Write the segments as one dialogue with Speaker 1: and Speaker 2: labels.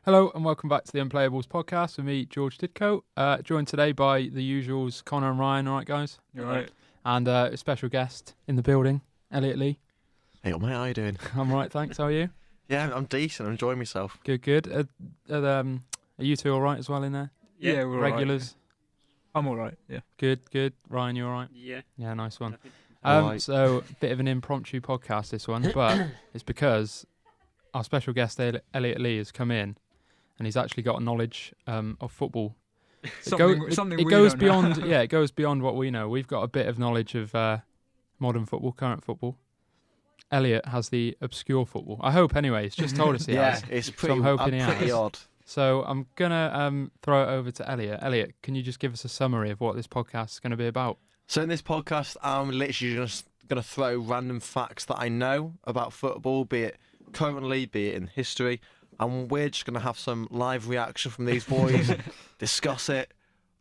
Speaker 1: Hello and welcome back to the Unplayables podcast with me, George Didcote. Joined today by the usuals, Connor and Ryan. All right, guys?
Speaker 2: You're right.
Speaker 1: And a special guest in the building, Elliot Lee.
Speaker 3: Hey, mate, how you doing?
Speaker 1: I'm all right, thanks. How are you?
Speaker 3: Yeah, I'm decent. I'm enjoying myself.
Speaker 1: Good. Are you two all right as well in there?
Speaker 2: Yeah, we're
Speaker 1: regulars.
Speaker 2: Right. I'm all right. Yeah.
Speaker 1: Good. Ryan, you all right?
Speaker 4: Yeah.
Speaker 1: Yeah, nice one.
Speaker 3: Right.
Speaker 1: So a bit of an impromptu podcast, this one, but it's because our special guest Elliot Lee has come in, and he's actually got a knowledge of football. It goes beyond. Yeah, it goes beyond what we know. We've got a bit of knowledge of modern football, current football. Elliot has the obscure football. I hope, anyway. He's just told us he has.
Speaker 3: Yeah, it's pretty.
Speaker 1: So I'm hoping he
Speaker 3: pretty
Speaker 1: has.
Speaker 3: odd.
Speaker 1: So I'm gonna throw it over to Elliot. Elliot, can you just give us a summary of what this podcast is going to be about?
Speaker 3: So in this podcast, I'm literally just going to throw random facts that I know about football, be it currently, be it in history, and we're just going to have some live reaction from these boys, discuss it.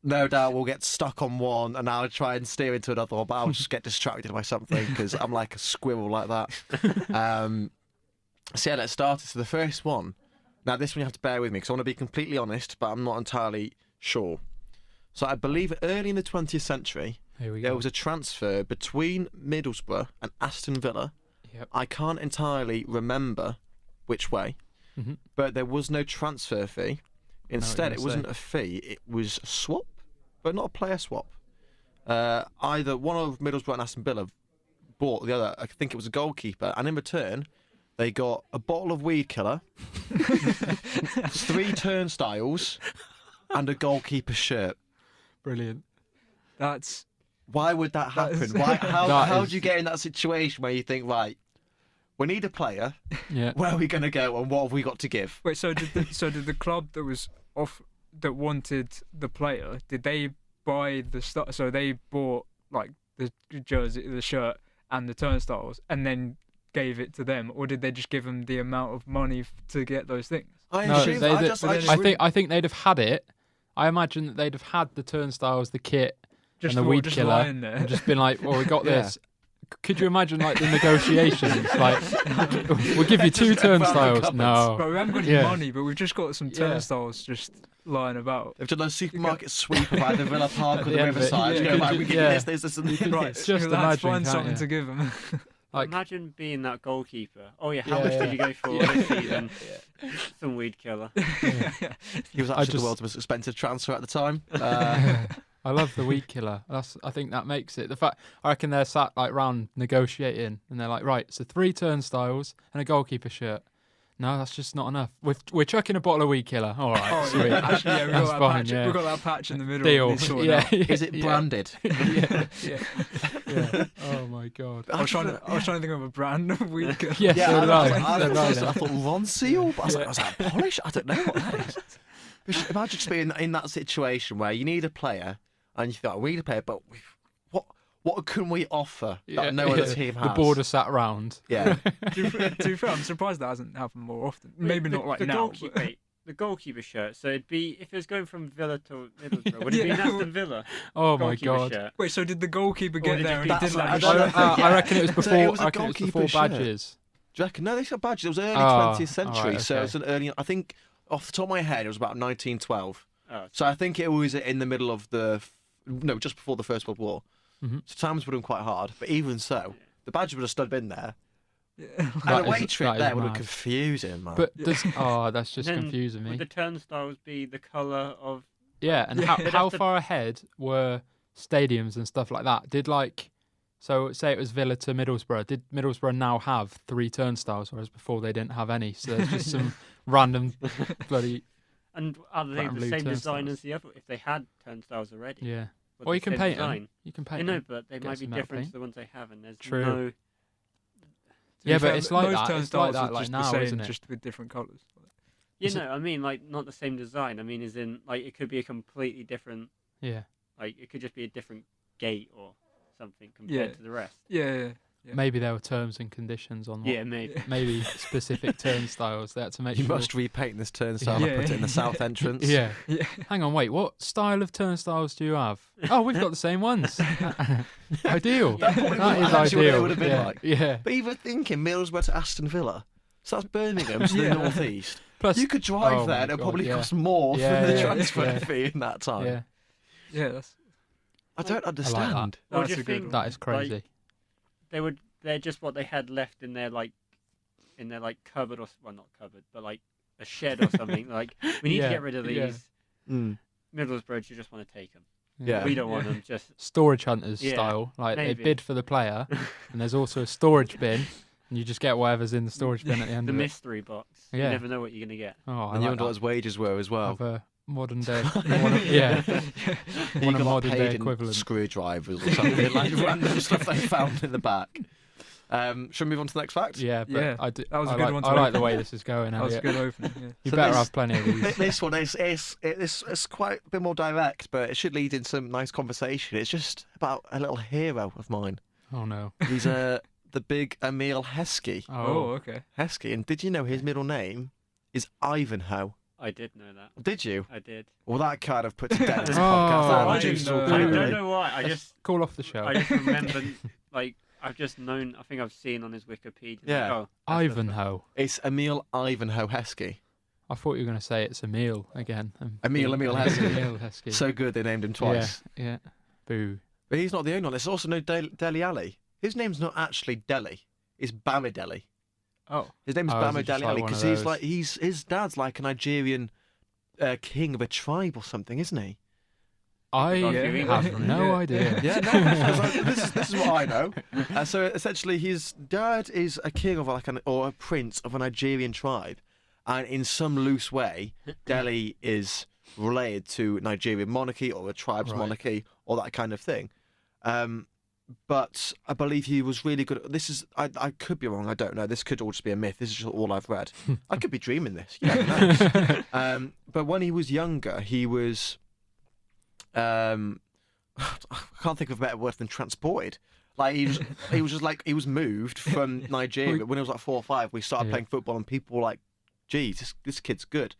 Speaker 3: No doubt we'll get stuck on one, and I'll try and steer into another one, but I'll just get distracted by something because I'm like a squirrel like that. So yeah, let's start it. So the first one. Now this one you have to bear with me because I want to be completely honest, but I'm not entirely sure. So I believe early in the 20th century, there was a transfer between Middlesbrough and Aston Villa.
Speaker 1: Yep.
Speaker 3: I can't entirely remember which way, but there was no transfer fee. Instead, it wasn't a fee, it was a swap, but not a player swap. Either one of Middlesbrough and Aston Villa bought the other, I think it was a goalkeeper, and in return, they got a bottle of weed killer, 3 turnstiles, and a goalkeeper shirt.
Speaker 1: Brilliant.
Speaker 3: Why would that happen? How do you get in that situation where you think, right, we need a player, where are we going to go and what have we got to give?
Speaker 2: Wait, so did the club that was that wanted the player, did they buy the stuff? So they bought like the jersey, the shirt, and the turnstiles, and then gave it to them, or did they just give them the amount of money to get those things?
Speaker 1: I think they'd have had it. I imagine that they'd have had the turnstiles, the kit, and the weed killer, and just been like, "Well, we got this." Could you imagine like the negotiations? Like, we'll give you 2 turnstiles. No,
Speaker 2: but we haven't got any money, but we've just got some turnstiles just lying about.
Speaker 3: They've done a supermarket sweep by the Villa Park or the Riverside. We give you this, and
Speaker 2: right. Just imagine find something to give them.
Speaker 4: Like, imagine being that goalkeeper. Oh yeah, how much did you go for this season? Some weed killer.
Speaker 3: He was actually the world's most expensive transfer at the time.
Speaker 1: I love the weed killer. I think that makes it. The fact I reckon they're sat like round negotiating, and they're like, right, so 3 turnstiles and a goalkeeper shirt. No, that's just not enough. We're chucking a bottle of weed killer. All right, sweet.
Speaker 2: Actually, we've got that patch in the middle.
Speaker 1: Deal.
Speaker 3: Is it branded?
Speaker 1: Yeah. Oh my god.
Speaker 2: I was trying to think of a brand of weed killer.
Speaker 3: I thought Ron Seal, but I was like, polish? I don't know what that is. Imagine just being in that situation where you need a player, and you thought, we need a player, but what can we offer that no other team has?
Speaker 1: The board are sat round.
Speaker 3: Yeah.
Speaker 2: To be fair, I'm surprised that hasn't happened more often. Maybe not right now.
Speaker 4: The goalkeeper shirt. So it'd be, if it was going from Villa to Middlesbrough, would it be an Aston Villa?
Speaker 1: Oh my god!
Speaker 2: Shirt? Wait, so did the goalkeeper get there and he did like?
Speaker 1: I reckon it was before.
Speaker 3: It was
Speaker 1: I reckon it was before badges.
Speaker 3: Do you reckon? No, they got badges. It was early 20th century,
Speaker 1: right, okay.
Speaker 3: So it was an early. I think off the top of my head, it was about 1912.
Speaker 4: Oh,
Speaker 3: so I think it was in the middle of just before the First World War. So times would have been quite hard, but even so, the badge would have stood in there. Yeah. And a away trip there would have confused him, man.
Speaker 1: But that's just confusing me.
Speaker 4: Would the turnstiles be the colour of?
Speaker 1: Yeah, and how far ahead were stadiums and stuff like that? So say it was Villa to Middlesbrough. Did Middlesbrough now have 3 turnstiles, whereas before they didn't have any? So there's just some random bloody.
Speaker 4: And are they the same design as the other? If they had turnstiles already,
Speaker 1: yeah. Or you can paint them. You can paint them.
Speaker 4: No, but they might be different to the ones they have, and there's no.
Speaker 1: Yeah, but it's like
Speaker 2: that.
Speaker 1: It's like that, like now, isn't it?
Speaker 2: Just with different colours.
Speaker 4: I mean, like not the same design. I mean, as in, like it could be a completely different.
Speaker 1: Yeah.
Speaker 4: Like it could just be a different gate or something compared to the rest.
Speaker 2: Yeah.
Speaker 1: Maybe there were terms and conditions on. Maybe specific turnstiles. They had to make.
Speaker 3: You must repaint this turnstile and put it in the south entrance.
Speaker 1: Yeah. Hang on, wait. What style of turnstiles do you have? Oh, we've got the same ones. Ideal. That is ideal.
Speaker 3: What it would have been like.
Speaker 1: Yeah.
Speaker 3: But even thinking Middlesbrough to Aston Villa, So that's Birmingham to the northeast.
Speaker 1: Plus,
Speaker 3: You could drive there and it'll probably cost more than the transfer fee in that time.
Speaker 1: Yeah,
Speaker 2: Yeah, that's
Speaker 3: I don't understand.
Speaker 4: Or
Speaker 2: That's
Speaker 4: do you
Speaker 2: a good
Speaker 4: think
Speaker 2: one.
Speaker 1: that is crazy.
Speaker 4: they're just what they had left in their cupboard not cupboard, but like a shed or something. Like, we need to get rid of these. Middlesbrough, you just want to take them.
Speaker 3: Yeah.
Speaker 4: We don't want them. Just
Speaker 1: Storage hunters
Speaker 4: Yeah,
Speaker 1: style. Like
Speaker 4: maybe.
Speaker 1: they bid for the player, and there's also a storage bin, and you just get whatever's in the storage bin at the end
Speaker 4: the
Speaker 1: of it.
Speaker 4: mystery box. You
Speaker 1: Yeah.
Speaker 4: never know what you're gonna get.
Speaker 1: Oh,
Speaker 3: And you
Speaker 1: I
Speaker 3: wonder what
Speaker 1: like
Speaker 3: his wages were as well.
Speaker 1: of a modern day.
Speaker 3: Yeah.
Speaker 1: One
Speaker 3: You
Speaker 1: of
Speaker 3: got
Speaker 1: modern
Speaker 3: paid
Speaker 1: day
Speaker 3: in
Speaker 1: equivalent.
Speaker 3: screwdrivers or something, like random stuff they found in the back. Should we move on to the next fact?
Speaker 1: Yeah, but
Speaker 2: Yeah,
Speaker 1: I, do,
Speaker 2: that was a
Speaker 1: I
Speaker 2: good
Speaker 1: like,
Speaker 2: one to
Speaker 1: I like
Speaker 2: open.
Speaker 1: the way this is going,
Speaker 2: that was a
Speaker 1: Elliot.
Speaker 2: good opening. Yeah.
Speaker 1: You
Speaker 3: So
Speaker 1: better
Speaker 3: this-
Speaker 1: have plenty of these.
Speaker 3: This one it's quite a bit more direct, but it should lead in some nice conversation. It's just about a little hero of mine.
Speaker 1: Oh no.
Speaker 3: He's the big Emil Heskey.
Speaker 2: Oh, okay.
Speaker 3: Heskey, and did you know his middle name is Ivanhoe?
Speaker 4: I did know that.
Speaker 3: Did you?
Speaker 4: I did.
Speaker 3: Well, that kind of puts it down as a
Speaker 1: Oh,
Speaker 3: podcast. That
Speaker 1: I
Speaker 3: reduces
Speaker 2: didn't
Speaker 3: all
Speaker 2: know.
Speaker 4: I
Speaker 3: credibility.
Speaker 4: don't know why. I just
Speaker 1: Call off the show.
Speaker 4: I just remember like I've just known. I think I've seen on his Wikipedia.
Speaker 3: Yeah.
Speaker 4: Like, oh, that's the-
Speaker 1: Ivanhoe.
Speaker 3: It's Emil Ivanhoe Heskey.
Speaker 1: I thought you were going to say it's Emil again.
Speaker 3: Emil Heskey.
Speaker 1: Emil Heskey.
Speaker 3: So good they named him twice.
Speaker 1: Yeah. Boo.
Speaker 3: But he's not the only one. There's also no Deli Ali. His name's not actually Deli. It's Bamidele.
Speaker 2: Oh,
Speaker 3: His name's
Speaker 1: Oh, is it just
Speaker 3: Bamidele
Speaker 1: like
Speaker 3: Ali
Speaker 1: one of
Speaker 3: because
Speaker 1: those?
Speaker 3: his dad's like a Nigerian king of a tribe or something, isn't he?
Speaker 1: I
Speaker 2: Yeah.
Speaker 1: have no
Speaker 2: Yeah.
Speaker 1: idea.
Speaker 3: Yeah, no. This is what I know. So essentially, his dad is a king of or a prince of a Nigerian tribe, and in some loose way, Delhi is related to Nigerian monarchy or a tribe's
Speaker 1: Right.
Speaker 3: monarchy or that kind of thing. But I believe he was really good. I could be wrong. I don't know. This could all just be a myth. This is just all I've read. I could be dreaming this. You never know. But when he was younger, he was. I can't think of a better word than transported. Like he was moved from Nigeria when he was like 4 or 5. We started playing football and people were like, "Geez, this kid's good."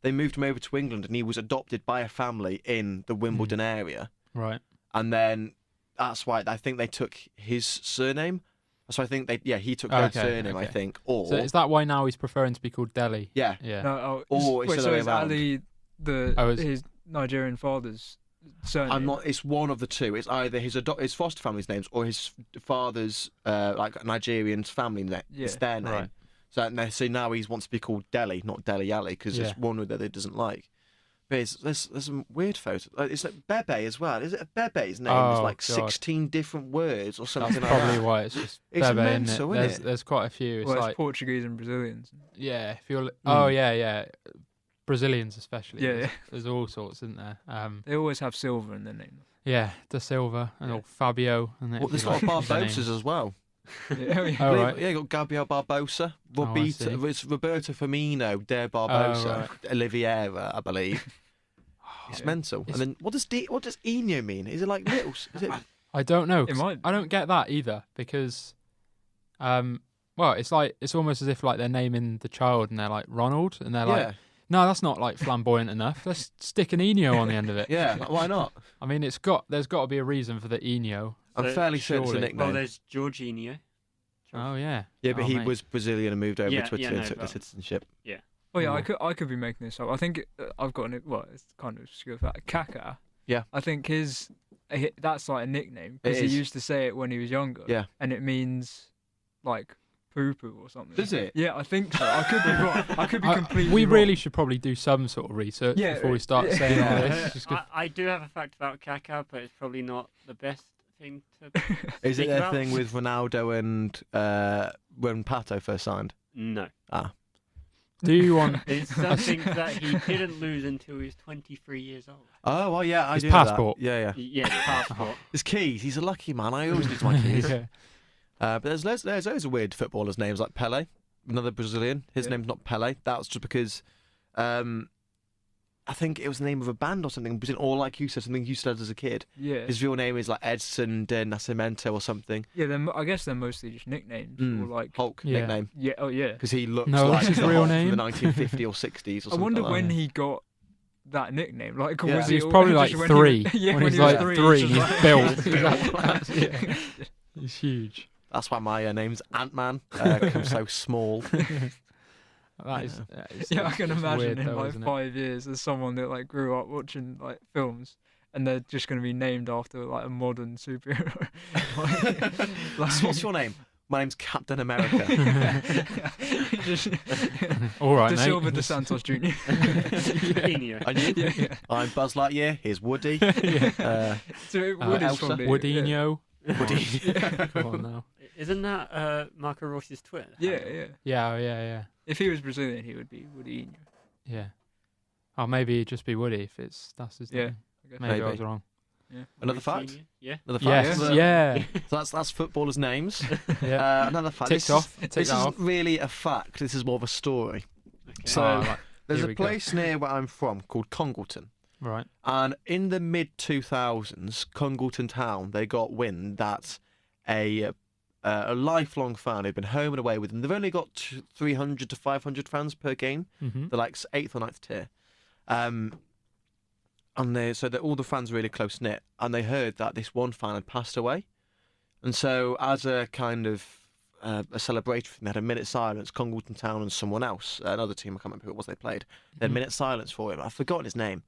Speaker 3: They moved him over to England and he was adopted by a family in the Wimbledon area.
Speaker 1: Right.
Speaker 3: And then that's why I think they took his surname. So I think he took their surname. I think. Or
Speaker 1: So is that why now he's preferring to be called Delhi?
Speaker 3: yeah,
Speaker 1: Yeah.
Speaker 2: no.
Speaker 3: Or it's
Speaker 2: wait,
Speaker 3: the
Speaker 2: so
Speaker 3: other way
Speaker 2: is
Speaker 3: around.
Speaker 2: Ali his Nigerian father's surname?
Speaker 3: I'm not. It's one of the two. It's either his foster family's names or his father's like Nigerian's family name.
Speaker 2: Yeah.
Speaker 3: It's their name.
Speaker 1: Right.
Speaker 3: So now he wants to be called Delhi, not Deli Ali, because it's one that he doesn't like. But there's some weird photos. It's like Bebe as well. Is it a Bebe's name?
Speaker 1: Oh,
Speaker 3: It's like
Speaker 1: God.
Speaker 3: 16 different words or something
Speaker 1: That's
Speaker 3: like
Speaker 1: probably
Speaker 3: that.
Speaker 1: why it's just
Speaker 3: It's
Speaker 1: Bebe,
Speaker 3: mental,
Speaker 1: isn't it?
Speaker 3: isn't it?
Speaker 1: There's quite a few. It's
Speaker 2: Well, it's
Speaker 1: like
Speaker 2: Portuguese and Brazilians.
Speaker 1: yeah, if you're yeah, Brazilians especially.
Speaker 2: Yeah,
Speaker 1: there's,
Speaker 2: yeah.
Speaker 1: there's all sorts, isn't there?
Speaker 2: They always have silver in their name.
Speaker 1: Yeah, Da Silva and or Fabio, and
Speaker 3: Well, there's a lot of Barbosas as well.
Speaker 2: Yeah, oh, yeah.
Speaker 1: Oh, right.
Speaker 3: Yeah, you got Gabriel Barbosa,
Speaker 1: I see.
Speaker 3: it's Roberto Firmino, De Barbosa,
Speaker 1: right.
Speaker 3: Oliveira, I believe. It's mental. And then what does Eno mean? Is it like little? Is it?
Speaker 1: I don't know.
Speaker 2: It
Speaker 1: 'cause
Speaker 2: might.
Speaker 1: I don't get that either because, well, it's almost as if like they're naming the child and they're like Ronald and they're like, no, that's not like flamboyant enough. Let's stick an Eno on the end of it.
Speaker 3: Yeah. Like, why not?
Speaker 1: I mean, there's got to be a reason for the Eno.
Speaker 3: I'm
Speaker 4: So,
Speaker 3: fairly certain it's a
Speaker 1: surely.
Speaker 3: nickname.
Speaker 4: Well, there's Jorginho.
Speaker 1: Oh yeah.
Speaker 3: Yeah, but
Speaker 1: Oh,
Speaker 3: he
Speaker 1: mate.
Speaker 3: was Brazilian and moved over
Speaker 4: Yeah,
Speaker 3: to
Speaker 4: yeah,
Speaker 3: Italy
Speaker 4: no,
Speaker 3: and took the
Speaker 4: but-
Speaker 3: citizenship.
Speaker 2: Oh yeah,
Speaker 1: Ooh.
Speaker 2: I could be making this up. I think I've got it's kind of obscure fact. Kaka.
Speaker 3: Yeah.
Speaker 2: I think that's like a nickname
Speaker 3: It
Speaker 2: because he
Speaker 3: is.
Speaker 2: used to say it when he was younger.
Speaker 3: Yeah.
Speaker 2: And it means like poo poo or something.
Speaker 3: Does it?
Speaker 2: Yeah, I think so. I could be wrong. I could be completely
Speaker 1: We
Speaker 2: wrong.
Speaker 1: really should probably do some sort of research
Speaker 2: Yeah,
Speaker 1: before we start
Speaker 2: yeah.
Speaker 1: saying all
Speaker 3: Yeah.
Speaker 1: this. Just 'cause-
Speaker 4: I do have a fact about Kaká, but it's probably not the best thing to.
Speaker 3: Is it
Speaker 4: Speak
Speaker 3: their
Speaker 4: about-
Speaker 3: thing with Ronaldo and when Pato first signed?
Speaker 4: No,
Speaker 1: do you want
Speaker 4: it's something that he didn't lose until he was 23 years old.
Speaker 3: Oh, well, yeah, I
Speaker 1: His
Speaker 3: do know that.
Speaker 1: passport.
Speaker 3: Yeah.
Speaker 4: Yeah, the passport.
Speaker 3: His keys. He's a lucky man. I always lose my keys.
Speaker 1: Yeah.
Speaker 3: But there's loads of weird footballers' names like Pele, another Brazilian. His
Speaker 2: Yeah.
Speaker 3: name's not Pele. That's just because I think it was the name of a band or something. Or like you said, something you said as a kid.
Speaker 2: Yeah.
Speaker 3: His real name is like Edson de Nascimento or something.
Speaker 2: Yeah. I guess they're mostly just nicknames or like.
Speaker 3: Hulk
Speaker 1: Yeah.
Speaker 3: nickname.
Speaker 2: Yeah. Oh yeah.
Speaker 3: Because he looks
Speaker 1: No,
Speaker 3: like
Speaker 1: that's his
Speaker 3: the
Speaker 1: real
Speaker 3: Hulk
Speaker 1: name?
Speaker 3: from the 1950s or 60s or something.
Speaker 2: I wonder
Speaker 3: like
Speaker 2: when
Speaker 3: that.
Speaker 2: he got that nickname. Like,
Speaker 3: Yeah.
Speaker 2: was
Speaker 1: He
Speaker 2: it
Speaker 1: was probably
Speaker 2: just
Speaker 1: like
Speaker 2: when he
Speaker 1: 3.
Speaker 2: yeah,
Speaker 1: when he's
Speaker 2: he was
Speaker 1: like
Speaker 2: 3,
Speaker 1: 3,
Speaker 2: just
Speaker 1: he's
Speaker 2: like-
Speaker 1: built. He's huge.
Speaker 3: That's why my name's Ant-Man. 'Cause I'm so small.
Speaker 1: That is.
Speaker 2: Yeah, I can imagine
Speaker 1: weird,
Speaker 2: in
Speaker 1: though,
Speaker 2: like
Speaker 1: isn't it?
Speaker 2: 5 years there's someone that like grew up watching like films and they're just going to be named after like a modern superhero.
Speaker 3: So what's your name? My name's Captain America.
Speaker 1: All right,
Speaker 2: De
Speaker 1: mate.
Speaker 2: Silva De Santos Jr.
Speaker 3: And you?
Speaker 2: Yeah.
Speaker 3: I'm Buzz Lightyear. Here's Woody.
Speaker 2: So Woody's
Speaker 3: Elsa?
Speaker 2: from the
Speaker 1: Woodinho.
Speaker 3: Woody.
Speaker 1: Come on now.
Speaker 4: Isn't that Marco Rossi's Twitter?
Speaker 2: Yeah,
Speaker 4: handle?
Speaker 2: yeah.
Speaker 1: Yeah, yeah.
Speaker 2: If he was Brazilian, he would be Woody.
Speaker 1: Yeah. Oh, maybe it'd just be Woody if that's his
Speaker 2: Yeah,
Speaker 1: name.
Speaker 2: I guess.
Speaker 1: Maybe I
Speaker 3: Maybe.
Speaker 1: was wrong.
Speaker 2: Yeah.
Speaker 3: Another fact?
Speaker 4: Yeah.
Speaker 3: Another fact?
Speaker 1: Yes, yeah.
Speaker 3: So that's footballers' names.
Speaker 1: Yeah.
Speaker 3: Another fact.
Speaker 1: Ticked off. Tick
Speaker 3: This
Speaker 1: that
Speaker 3: isn't
Speaker 1: off.
Speaker 3: really a fact. This is more of a story.
Speaker 4: Okay.
Speaker 3: So
Speaker 1: right.
Speaker 3: there's
Speaker 1: Here
Speaker 3: a
Speaker 1: we go.
Speaker 3: place near where I'm from called Congleton.
Speaker 1: Right.
Speaker 3: And in the mid 2000s, Congleton Town, they got wind that a lifelong fan who'd been home and away with them. They've only got 300 to 500 fans per game.
Speaker 1: Mm-hmm.
Speaker 3: They're like 8th or 9th tier. And so all the fans are really close knit. And they heard that this one fan had passed away. And so, as a kind of a celebration, they had a minute silence. Congleton Town and someone else, another team, I can't remember who it was they played. They had a minute silence for him. I've forgotten his name.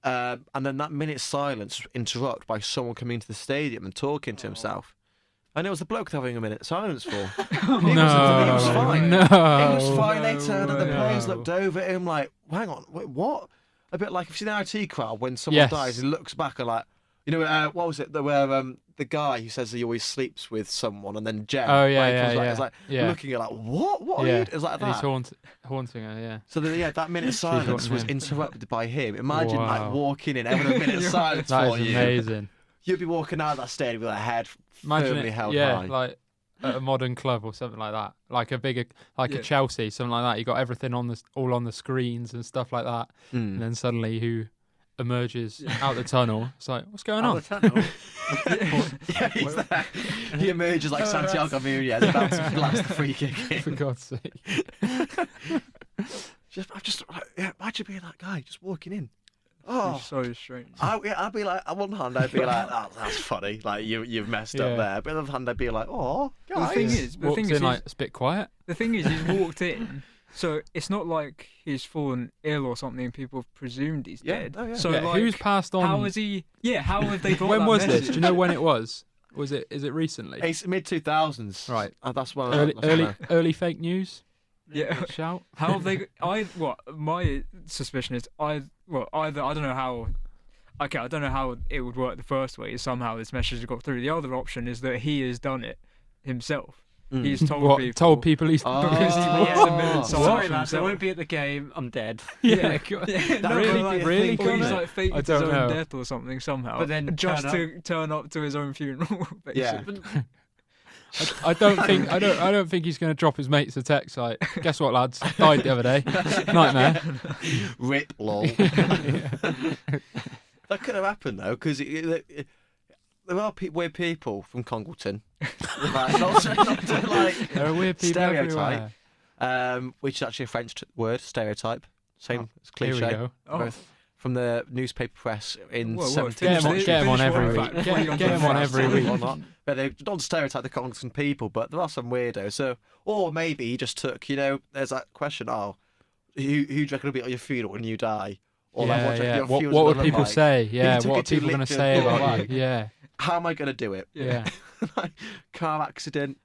Speaker 3: And then that minute silence was interrupted by someone coming into the stadium and talking to himself. And it was the bloke they're having a minute silence for. He was fine.
Speaker 1: No.
Speaker 3: It was fine. They turned and the
Speaker 1: way.
Speaker 3: players
Speaker 1: No.
Speaker 3: looked over at him like, hang on, wait, what? A bit like if you see the IT crowd when someone dies, he looks back and like, what was it? Where the guy who says he always sleeps with someone and then Jen.
Speaker 1: Oh, yeah,
Speaker 3: like,
Speaker 1: yeah,
Speaker 3: comes back,
Speaker 1: yeah.
Speaker 3: is like
Speaker 1: Yeah.
Speaker 3: looking at like, what? What are you? It's like
Speaker 1: And
Speaker 3: that.
Speaker 1: he's haunting her, yeah.
Speaker 3: So that minute silence
Speaker 1: haunting
Speaker 3: was
Speaker 1: him.
Speaker 3: interrupted by him. Imagine like
Speaker 1: Wow.
Speaker 3: walking in, having a minute silence
Speaker 1: That
Speaker 3: for
Speaker 1: is
Speaker 3: you.
Speaker 1: amazing.
Speaker 3: You'd be walking out of that stadium with a head
Speaker 1: Imagine
Speaker 3: firmly
Speaker 1: it,
Speaker 3: held
Speaker 1: yeah,
Speaker 3: high.
Speaker 1: like at a modern club or something like that, like a bigger, like
Speaker 2: Yeah.
Speaker 1: a Chelsea, something like that. You got everything all on the screens and stuff like that, and then suddenly who emerges out the tunnel? It's like, what's going on?
Speaker 4: Oh, the tunnel.
Speaker 3: Yeah, he's there. He emerges like Santiago Munoz about to blast the free kick
Speaker 1: For
Speaker 3: in.
Speaker 1: God's sake!
Speaker 3: Imagine being that guy, just walking in.
Speaker 2: Oh,
Speaker 3: Oh,
Speaker 2: so strange.
Speaker 3: I'd be like, on one hand, I'd be like, that's funny, like you've messed up
Speaker 1: Yeah.
Speaker 3: there. But on the other hand, I'd be like, oh,
Speaker 2: The
Speaker 3: guys.
Speaker 2: thing is,
Speaker 1: Walks in like it's a bit quiet.
Speaker 2: the thing is, he's walked in, so it's not like he's fallen ill or something. And people have presumed he's
Speaker 3: Yeah,
Speaker 2: dead.
Speaker 3: oh, yeah.
Speaker 2: So
Speaker 1: Yeah,
Speaker 2: like,
Speaker 1: who's passed on?
Speaker 2: how is he? Yeah, how have they got
Speaker 1: When
Speaker 2: that
Speaker 1: was this?
Speaker 2: message?
Speaker 1: Do you know when it was? Is it recently?
Speaker 3: It's mid 2000s,
Speaker 1: Right.
Speaker 3: That's when
Speaker 1: Early fake news.
Speaker 2: Yeah.
Speaker 1: Shout.
Speaker 2: How have they? My suspicion is either I don't know how. Okay, I don't know how it would work the first way. Is somehow this message got through. The other option is that he has done it himself. He's told people.
Speaker 1: Told people he's
Speaker 2: Because he
Speaker 3: Oh.
Speaker 2: wants a minute silence
Speaker 4: Sorry,
Speaker 2: for
Speaker 4: lads, I
Speaker 2: himself.
Speaker 4: won't be at the game. I'm dead.
Speaker 1: Yeah.
Speaker 2: No,
Speaker 1: Really?
Speaker 2: but like,
Speaker 1: Really?
Speaker 2: Or he's
Speaker 1: Connor?
Speaker 2: like faked
Speaker 1: I
Speaker 2: his
Speaker 1: don't
Speaker 2: own
Speaker 1: know.
Speaker 2: death or something somehow.
Speaker 4: But then
Speaker 2: just
Speaker 4: turn
Speaker 2: to turn up to his own funeral.
Speaker 3: Yeah.
Speaker 2: Basically.
Speaker 1: I don't think he's going to drop his mates a text like, guess what, lads? Died the other day. Nightmare.
Speaker 3: Rip, lol. That could have happened though, because there are weird people from Congleton. Like, not to like
Speaker 1: There are weird people
Speaker 3: stereotype,
Speaker 1: everywhere.
Speaker 3: which is actually a French word, stereotype. Same as
Speaker 1: Here
Speaker 3: cliche.
Speaker 1: we go.
Speaker 2: Oh.
Speaker 3: Both from the newspaper press in
Speaker 2: Whoa,
Speaker 3: 17th
Speaker 1: Get him on,
Speaker 2: Finish
Speaker 1: get him on
Speaker 2: finish
Speaker 1: every
Speaker 2: one
Speaker 1: week.
Speaker 2: fact before you go on
Speaker 1: Get
Speaker 2: to
Speaker 1: him
Speaker 2: the
Speaker 1: on
Speaker 2: next
Speaker 1: every
Speaker 2: one.
Speaker 1: week.
Speaker 3: or not. But they don't stereotype the Congleton people, but there are some weirdos. So, or maybe he just took, there's that question, who do you reckon will be at your funeral when you die? Or like, what do you reckon your
Speaker 1: What
Speaker 3: funeral's
Speaker 1: would
Speaker 3: gonna
Speaker 1: people
Speaker 3: look like?
Speaker 1: say? Yeah,
Speaker 3: took
Speaker 1: what are
Speaker 3: it too
Speaker 1: people going to
Speaker 3: literally.
Speaker 1: say
Speaker 3: Yeah,
Speaker 1: about
Speaker 3: like-
Speaker 1: you? Yeah,
Speaker 3: How am I going to do it?
Speaker 1: yeah.
Speaker 3: Like, car accident,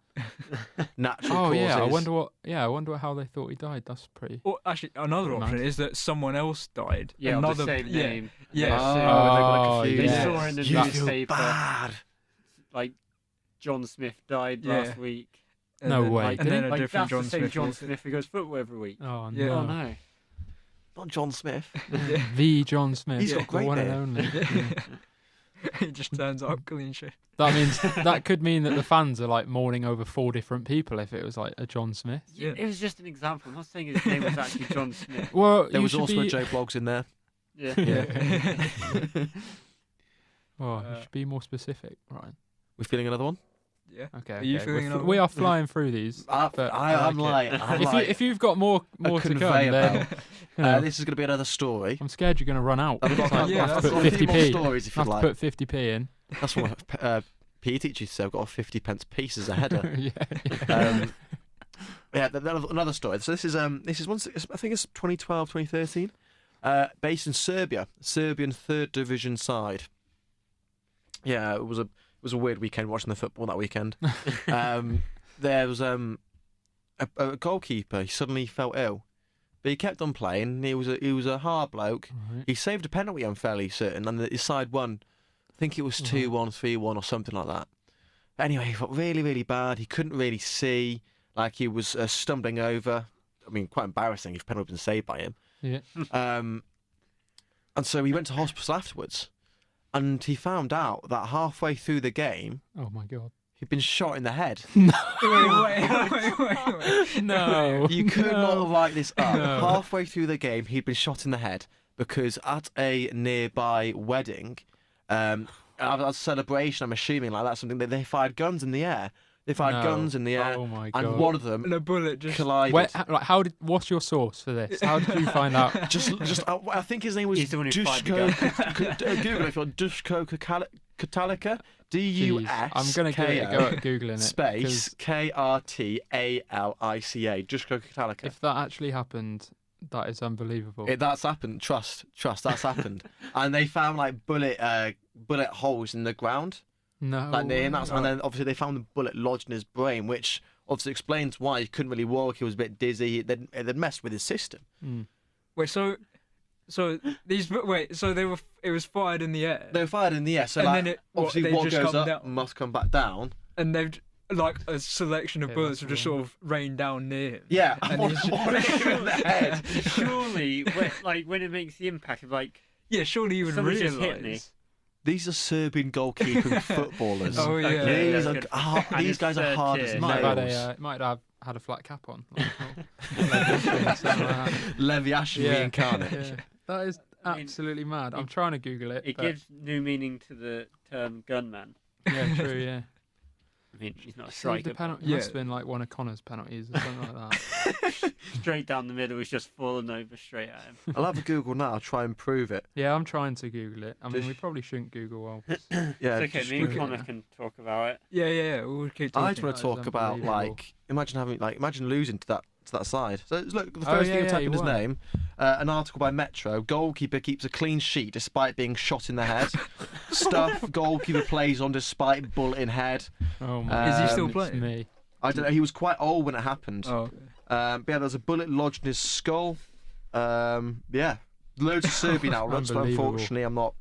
Speaker 3: natural
Speaker 1: Oh
Speaker 3: causes.
Speaker 1: yeah, I wonder how they thought he died. That's pretty.
Speaker 2: Or actually, another
Speaker 1: Nice.
Speaker 2: option is that someone else died.
Speaker 4: Yeah, of
Speaker 2: another
Speaker 4: the same
Speaker 2: yeah,
Speaker 4: name.
Speaker 2: Yeah.
Speaker 3: Oh,
Speaker 1: Oh,
Speaker 4: They
Speaker 1: yeah.
Speaker 4: saw in the
Speaker 3: You feel
Speaker 4: newspaper,
Speaker 3: bad.
Speaker 4: like John Smith died
Speaker 2: Yeah.
Speaker 4: last week.
Speaker 2: And
Speaker 1: No
Speaker 2: then,
Speaker 1: way.
Speaker 2: Like, and
Speaker 1: Did
Speaker 2: then
Speaker 1: he?
Speaker 2: a
Speaker 4: Like
Speaker 2: different
Speaker 4: that's
Speaker 2: John
Speaker 4: the same
Speaker 2: Smith.
Speaker 4: John
Speaker 2: was it?
Speaker 4: Smith who goes football every week.
Speaker 1: Oh
Speaker 2: Yeah.
Speaker 1: no.
Speaker 4: Oh no.
Speaker 3: Not John Smith.
Speaker 1: The John Smith,
Speaker 3: He's got
Speaker 1: the
Speaker 3: great
Speaker 1: one and
Speaker 3: hair.
Speaker 1: only.
Speaker 2: He just turns up clean shit.
Speaker 1: That could mean that the fans are like mourning over 4 different people if it was like a John Smith.
Speaker 2: Yeah.
Speaker 4: It was just an example. I'm not saying his name was actually John Smith.
Speaker 1: Well,
Speaker 3: There
Speaker 1: you
Speaker 3: was
Speaker 1: should
Speaker 3: also
Speaker 1: be...
Speaker 3: a Joe Blogs in there.
Speaker 4: Yeah.
Speaker 2: Yeah.
Speaker 1: Oh, you should be more specific, Ryan.
Speaker 3: We're feeling another one?
Speaker 2: Yeah.
Speaker 1: Okay.
Speaker 2: Are you
Speaker 1: okay.
Speaker 2: feeling another
Speaker 1: We
Speaker 2: one?
Speaker 1: are flying through these. But
Speaker 3: I'm
Speaker 1: like
Speaker 3: like,
Speaker 1: if you've got more to come,
Speaker 3: conveyor
Speaker 1: then
Speaker 3: belt.
Speaker 1: you know,
Speaker 3: This is going to be another story.
Speaker 1: I'm scared you're going to run out.
Speaker 3: I've got,
Speaker 1: Like,
Speaker 2: yeah,
Speaker 1: have
Speaker 2: that's
Speaker 1: to
Speaker 3: I've
Speaker 1: put
Speaker 3: got a few more
Speaker 1: 50p.
Speaker 3: stories if you
Speaker 1: Have to
Speaker 3: like.
Speaker 1: put 50p in.
Speaker 3: That's what PE teacher said. I've got a 50 pence piece as a header.
Speaker 1: yeah.
Speaker 3: Um, Yeah, another story. So this is once I think it's 2012, 2013. Based in Serbia, Serbian third division side. Yeah, it was a weird weekend watching the football that weekend. There was a goalkeeper. He suddenly felt ill, but he kept on playing. He was a hard bloke.
Speaker 1: Right.
Speaker 3: He saved a penalty, I'm fairly certain, and his side won. I think it was 2-1, 3-1, or something like that. Anyway, he felt really, really bad. He couldn't really see. Like he was stumbling over. I mean, quite embarrassing if penalty had been saved by him.
Speaker 1: Yeah.
Speaker 3: And so he went to hospital afterwards, and he found out that halfway through the game,
Speaker 1: Oh my God.
Speaker 3: he'd been shot in the head.
Speaker 2: Wait.
Speaker 1: No.
Speaker 3: You could not write this up.
Speaker 1: No.
Speaker 3: Halfway through the game, he'd been shot in the head because at a nearby wedding, at a celebration, I'm assuming like that's something that they fired guns in the air. They fired guns in the air,
Speaker 1: Oh my God.
Speaker 3: and one of them
Speaker 2: And a bullet just
Speaker 3: collided.
Speaker 1: What's your source for this? How did you find out?
Speaker 3: I think his name was
Speaker 4: He's the one who fired the
Speaker 3: Duško. Google it if you want. Duško Katalika.
Speaker 1: Jeez, I'm gonna give it a go at googling it.
Speaker 3: Space
Speaker 1: 'cause
Speaker 3: Krtalica. Duško Katalika.
Speaker 1: If that actually happened, that is unbelievable.
Speaker 3: That's happened. Trust. That's happened. And they found like bullet holes in the ground.
Speaker 1: No.
Speaker 3: Like and then obviously they found the bullet lodged in his brain, which obviously explains why he couldn't really walk. He was a bit dizzy. They'd messed with his system.
Speaker 1: Mm.
Speaker 2: Wait, so it was fired in the air.
Speaker 3: They were fired in the air, so
Speaker 2: And
Speaker 3: like,
Speaker 2: then
Speaker 3: obviously
Speaker 2: they
Speaker 3: what
Speaker 2: just
Speaker 3: goes
Speaker 2: come
Speaker 3: up
Speaker 2: down.
Speaker 3: must come back down.
Speaker 2: And they've like a selection of
Speaker 1: Okay,
Speaker 2: bullets
Speaker 1: that's
Speaker 2: have just
Speaker 1: wrong.
Speaker 2: sort of rained down near him.
Speaker 3: Yeah,
Speaker 2: And
Speaker 3: what
Speaker 2: he's
Speaker 3: in the head?
Speaker 4: Surely, when it makes the impact of like,
Speaker 2: Yeah, surely you would
Speaker 4: Somebody
Speaker 2: realise.
Speaker 4: just hit me.
Speaker 3: These are Serbian goalkeeping footballers.
Speaker 2: Oh yeah.
Speaker 4: Okay.
Speaker 3: These,
Speaker 4: that's
Speaker 3: are,
Speaker 4: good. And
Speaker 3: these
Speaker 4: it's
Speaker 3: guys are
Speaker 4: third
Speaker 3: hard
Speaker 4: tier.
Speaker 3: as
Speaker 1: It might have
Speaker 3: nails.
Speaker 1: had a flat cap on. Something like that.
Speaker 3: Levi Ashley reincarnate.
Speaker 1: Yeah. That is absolutely mad. I'm trying to Google it.
Speaker 4: It
Speaker 1: but-
Speaker 4: gives new meaning to the term gunman.
Speaker 1: Yeah, true. Yeah.
Speaker 4: I mean, he's not a
Speaker 1: Saved
Speaker 4: striker.
Speaker 1: the penalty.
Speaker 2: Yeah.
Speaker 1: Must have been like one of Connor's penalties or something like that.
Speaker 4: but straight down the middle, he's just fallen over straight at him.
Speaker 3: I'll have a Google now. I'll try and prove it.
Speaker 1: Yeah, I'm trying to Google it. I mean,
Speaker 3: Just-
Speaker 1: we probably shouldn't Google while.
Speaker 3: Yeah.
Speaker 4: It's okay,
Speaker 3: just
Speaker 4: me and
Speaker 3: Google it.
Speaker 4: Connor can talk about it.
Speaker 2: Yeah. We'll keep
Speaker 3: I
Speaker 2: talking.
Speaker 3: just want
Speaker 1: That
Speaker 3: to
Speaker 1: is
Speaker 3: talk about
Speaker 1: unbelievable.
Speaker 3: imagine losing to that side. So look, the
Speaker 1: Oh,
Speaker 3: first
Speaker 1: yeah,
Speaker 3: thing
Speaker 1: yeah,
Speaker 3: I type
Speaker 1: he
Speaker 3: in his
Speaker 1: won.
Speaker 3: name, an article by Metro. Goalkeeper keeps a clean sheet despite being shot in the head. Stuff goalkeeper plays on despite bullet in head.
Speaker 1: Oh my!
Speaker 2: Is he
Speaker 3: still
Speaker 1: goodness
Speaker 2: playing?
Speaker 1: Me.
Speaker 3: I don't know. He was quite old when it happened.
Speaker 2: Oh, okay.
Speaker 3: But yeah, there's a bullet lodged in his skull. Yeah, loads of Serbian outlets, but
Speaker 1: Unbelievable.
Speaker 3: unfortunately, I'm not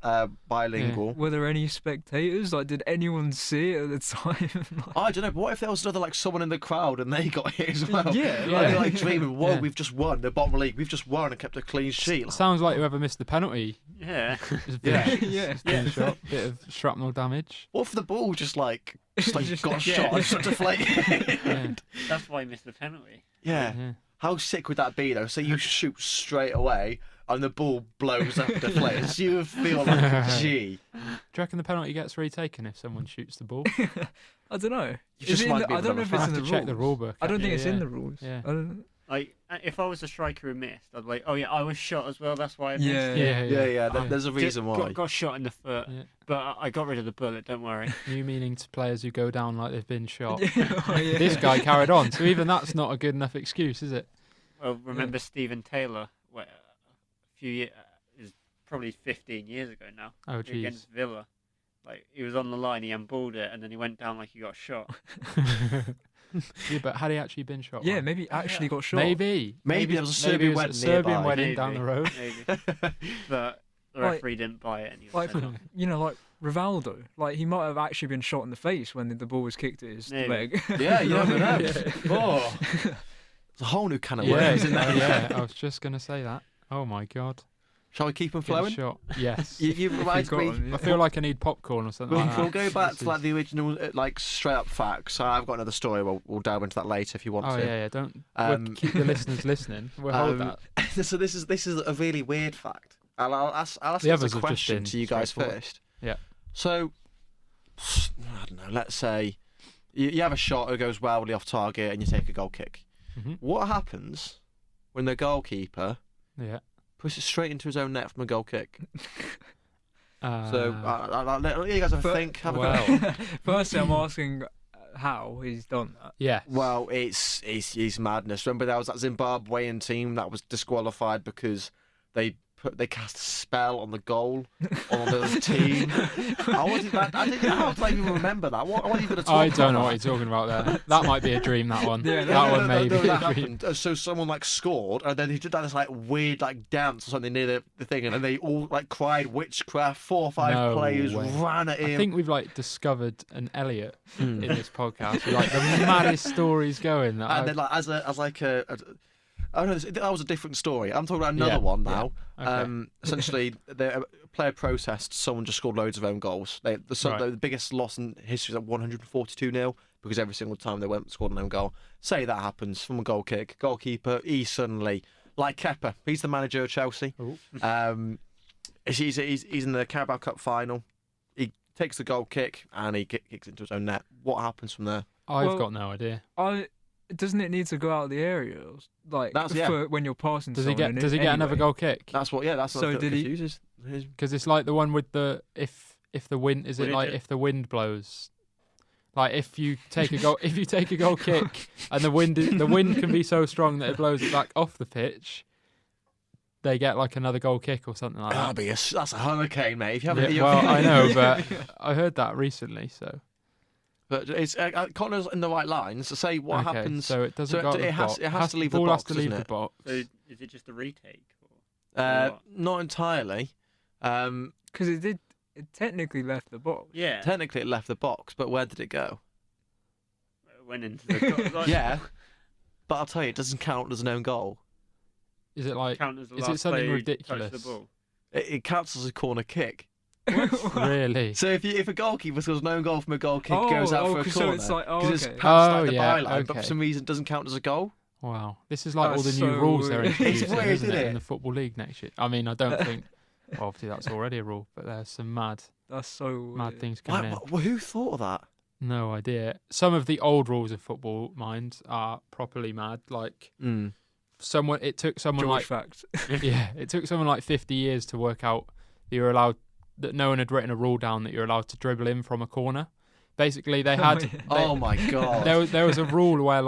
Speaker 3: bilingual.
Speaker 2: Were there any spectators? Like, did anyone see it at the time?
Speaker 3: I don't know, but what if there was another like someone in the crowd and they got hit as well?
Speaker 2: Yeah,
Speaker 3: Like, they're, like
Speaker 2: yeah.
Speaker 3: dreaming, whoa,
Speaker 1: Yeah.
Speaker 3: we've just won the bottom league, we've just won and kept a clean sheet. Like,
Speaker 1: Sounds like whoever missed the penalty.
Speaker 4: Yeah.
Speaker 1: Is
Speaker 3: Yeah.
Speaker 2: Yeah.
Speaker 1: Been shot. Bit of shrapnel damage.
Speaker 3: what if the ball just like
Speaker 2: Just-
Speaker 3: got
Speaker 4: yeah.
Speaker 3: shot and just deflated?
Speaker 1: Yeah.
Speaker 4: That's why he missed the penalty.
Speaker 3: Yeah.
Speaker 1: Yeah.
Speaker 3: How sick would that be though? So you shoot straight away and the ball blows up and deflates. You would feel like, gee.
Speaker 1: Do you reckon the penalty gets retaken if someone shoots the ball?
Speaker 2: I don't know.
Speaker 3: You
Speaker 2: Is
Speaker 3: just
Speaker 2: it in
Speaker 3: might
Speaker 2: the-
Speaker 3: be
Speaker 2: I don't know if
Speaker 1: I
Speaker 2: it's
Speaker 1: have
Speaker 2: in
Speaker 1: to
Speaker 2: the
Speaker 1: check
Speaker 2: rules.
Speaker 1: the rule book.
Speaker 2: I don't think
Speaker 1: actually,
Speaker 2: it's
Speaker 1: yeah.
Speaker 2: in the rules.
Speaker 1: Yeah.
Speaker 2: I don't know.
Speaker 4: Like, if I was a striker who missed, I'd be like, oh yeah, I was shot as well. That's why I missed.
Speaker 2: Yeah.
Speaker 3: Yeah.
Speaker 1: Oh.
Speaker 3: There's a reason why.
Speaker 4: Got shot in the foot,
Speaker 1: Yeah.
Speaker 4: but I got rid of the bullet. Don't worry.
Speaker 1: You meaning to players who go down like they've been shot.
Speaker 2: Oh, yeah.
Speaker 1: This guy carried on, so even that's not a good enough excuse, is it?
Speaker 4: Well, remember Stephen Taylor? A few years, is probably 15 years ago now.
Speaker 1: Oh, jeez.
Speaker 4: Against Villa, like he was on the line, he handballed it, and then he went down like he got shot.
Speaker 1: Yeah, but had he actually been shot?
Speaker 2: Yeah,
Speaker 1: man?
Speaker 2: maybe he actually got shot.
Speaker 1: Maybe.
Speaker 3: Maybe there was a
Speaker 1: maybe
Speaker 3: Serbian
Speaker 1: it was
Speaker 3: wedding
Speaker 1: a Serbian
Speaker 3: nearby.
Speaker 1: wedding down the
Speaker 4: Maybe.
Speaker 1: road.
Speaker 4: Maybe. But the
Speaker 2: Like-
Speaker 4: referee didn't buy it, and he was
Speaker 2: Like,
Speaker 4: sent off.
Speaker 2: you know, like Rivaldo. Like, he might have actually been shot in the face when the ball was kicked at his
Speaker 4: Maybe.
Speaker 2: leg.
Speaker 3: Yeah, you never know.
Speaker 1: Yeah.
Speaker 3: Oh. It's a whole new can of
Speaker 1: Yeah,
Speaker 3: worms, isn't there?
Speaker 1: yeah, I was just going to say that. Oh my god.
Speaker 3: Shall we keep them
Speaker 1: Get
Speaker 3: flowing?
Speaker 1: shot. Yes.
Speaker 3: You remind
Speaker 2: got
Speaker 3: me.
Speaker 2: 'em, yeah.
Speaker 1: I feel like I need popcorn or something
Speaker 3: We'll,
Speaker 1: like
Speaker 3: we'll
Speaker 1: that.
Speaker 3: go back
Speaker 1: This
Speaker 3: to like
Speaker 1: is-
Speaker 3: the original, like straight up facts. So I've got another story. We'll delve into that later if you want
Speaker 1: Oh
Speaker 3: to.
Speaker 1: yeah. Don't
Speaker 3: Um,
Speaker 1: we'll keep the listeners listening. We'll hold that.
Speaker 3: So this is a really weird fact. I'll ask
Speaker 1: The
Speaker 3: this
Speaker 1: others
Speaker 3: a
Speaker 1: have just
Speaker 3: question
Speaker 1: been
Speaker 3: to you guys
Speaker 1: straightforward.
Speaker 3: first.
Speaker 1: Yeah.
Speaker 3: So I don't know. Let's say you have a shot who goes wildly off target and you take a goal kick.
Speaker 1: Mhm.
Speaker 3: What happens when the goalkeeper
Speaker 1: Yeah.
Speaker 3: puts it straight into his own net from a goal kick?
Speaker 1: So
Speaker 3: So I'll let you guys have a
Speaker 2: But-
Speaker 3: think. Have a
Speaker 1: well,
Speaker 3: go.
Speaker 2: Firstly, I'm asking, how he's done that.
Speaker 1: Yeah.
Speaker 3: Well, he's madness. Remember, there was that Zimbabwean team that was disqualified because they cast a spell on the goal on the team. I didn't know how to even remember that. What are you going to talk about?
Speaker 1: I don't know what you're talking about there. That might be a dream, that one.
Speaker 2: Yeah,
Speaker 1: that one may be
Speaker 3: that
Speaker 1: a dream.
Speaker 3: happened. So someone scored, and then he did this weird dance or something near the thing, and then they all cried witchcraft. 4 or 5 players ran at him.
Speaker 1: I think we've discovered an Elliot in this podcast. With, the maddest stories going.
Speaker 3: And then oh no, that was a different story. I'm talking about another one now.
Speaker 1: Yeah. Okay.
Speaker 3: Essentially, the player protest. Someone just scored loads of own goals. The biggest loss in history is at 142-0 because every single time they went and scored an own goal. Say that happens from a goal kick. Goalkeeper, he suddenly, like Kepa, he's the manager of Chelsea. He's in the Carabao Cup final. He takes the goal kick and he kicks into his own net. What happens from there?
Speaker 1: I've got no idea.
Speaker 2: Doesn't it need to go out of the area? For when you're passing
Speaker 1: does
Speaker 2: someone?
Speaker 1: Does he get another goal kick?
Speaker 3: That's what. Yeah, that's
Speaker 2: so
Speaker 3: what
Speaker 2: did he?
Speaker 3: confuses.
Speaker 1: Because it's the one with the if the wind if the wind blows, if you take a goal kick and the wind can be so strong that it blows it back off the pitch, they get another goal kick or something like that.
Speaker 3: That's a hurricane, mate. If you haven't,
Speaker 1: I know, but I heard that recently, so.
Speaker 3: But it's Connor's in the right lines to say what happens.
Speaker 1: So it doesn't go out the box.
Speaker 3: It has to leave the box, doesn't it?
Speaker 1: Box.
Speaker 4: So is it just a retake?
Speaker 3: Not entirely.
Speaker 2: Because it technically left the box.
Speaker 4: Yeah.
Speaker 3: Technically, it left the box, but where did it go?
Speaker 4: It went into the goal.
Speaker 3: Yeah, but I'll tell you, it doesn't count as an own goal.
Speaker 1: Is it
Speaker 4: count as the
Speaker 1: is
Speaker 4: last
Speaker 1: it something
Speaker 4: player
Speaker 1: ridiculous?
Speaker 4: touched the ball?
Speaker 3: It counts as a corner kick.
Speaker 1: Really?
Speaker 3: So if a goalkeeper scores an own goal from a goal kick, goes out for a corner,
Speaker 2: so it's
Speaker 3: it's
Speaker 2: okay.
Speaker 3: past the byline, but for some reason it doesn't count as a goal.
Speaker 1: Wow, this is all the new rules they're introducing,
Speaker 3: weird,
Speaker 1: isn't
Speaker 3: isn't
Speaker 1: it,
Speaker 3: it?
Speaker 1: in the Football League next year? I mean, I don't think. Well, obviously, that's already a rule, but there's some mad things coming in.
Speaker 3: Who thought of that?
Speaker 1: No idea. Some of the old rules of football, mind, are properly mad. It took someone
Speaker 2: George fact.
Speaker 1: it took someone 50 years to work out that no one had written a rule down that you're allowed to dribble in from a corner. Basically, they had.
Speaker 3: Oh my god!
Speaker 1: There was a rule where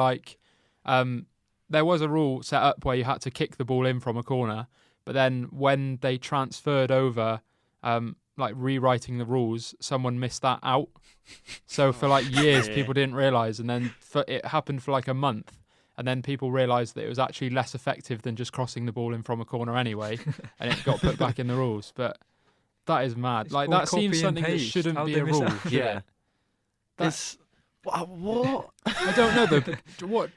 Speaker 1: there was a rule set up where you had to kick the ball in from a corner, but then when they transferred over, rewriting the rules, someone missed that out. So for years, people didn't realise, and then it happened for a month, and then people realised that it was actually less effective than just crossing the ball in from a corner anyway, and it got put back in the rules. But that is mad. That seems something that shouldn't be a rule.
Speaker 3: Yeah. What?
Speaker 1: I don't know though. What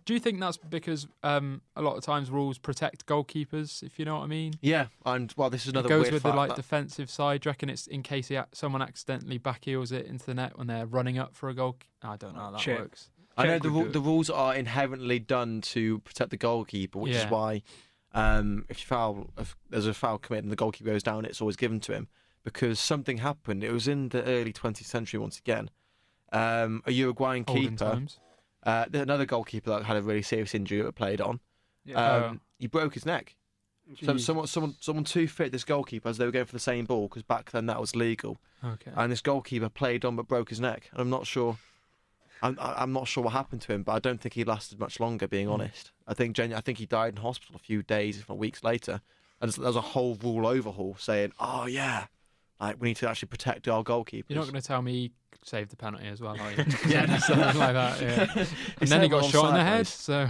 Speaker 1: do you think? That's because a lot of times rules protect goalkeepers, if you know what I mean.
Speaker 3: Yeah, and this is another.
Speaker 1: It goes
Speaker 3: weird
Speaker 1: with
Speaker 3: fact
Speaker 1: the defensive side. Do you reckon it's in case someone accidentally backheels it into the net when they're running up for a goal? I don't know how that works.
Speaker 3: I know the rules are inherently done to protect the goalkeeper, which is why if there's a foul committed and the goalkeeper goes down, it's always given to him because something happened. It was in the early 20th century once again. A Uruguayan keeper, another goalkeeper that had a really serious injury that played on. He broke his neck. So someone too fit this goalkeeper as they were going for the same ball because back then that was legal.
Speaker 1: Okay.
Speaker 3: And this goalkeeper played on but broke his neck. And I'm not sure what happened to him, but I don't think he lasted much longer. Being honest, I think he died in hospital a few days, if not weeks later. And there was a whole rule overhaul saying, we need to actually protect our goalkeepers.
Speaker 1: You're not going to tell me he saved the penalty as well, are you?
Speaker 3: Yeah,
Speaker 1: something like that. Yeah. And then he got shot in the head. So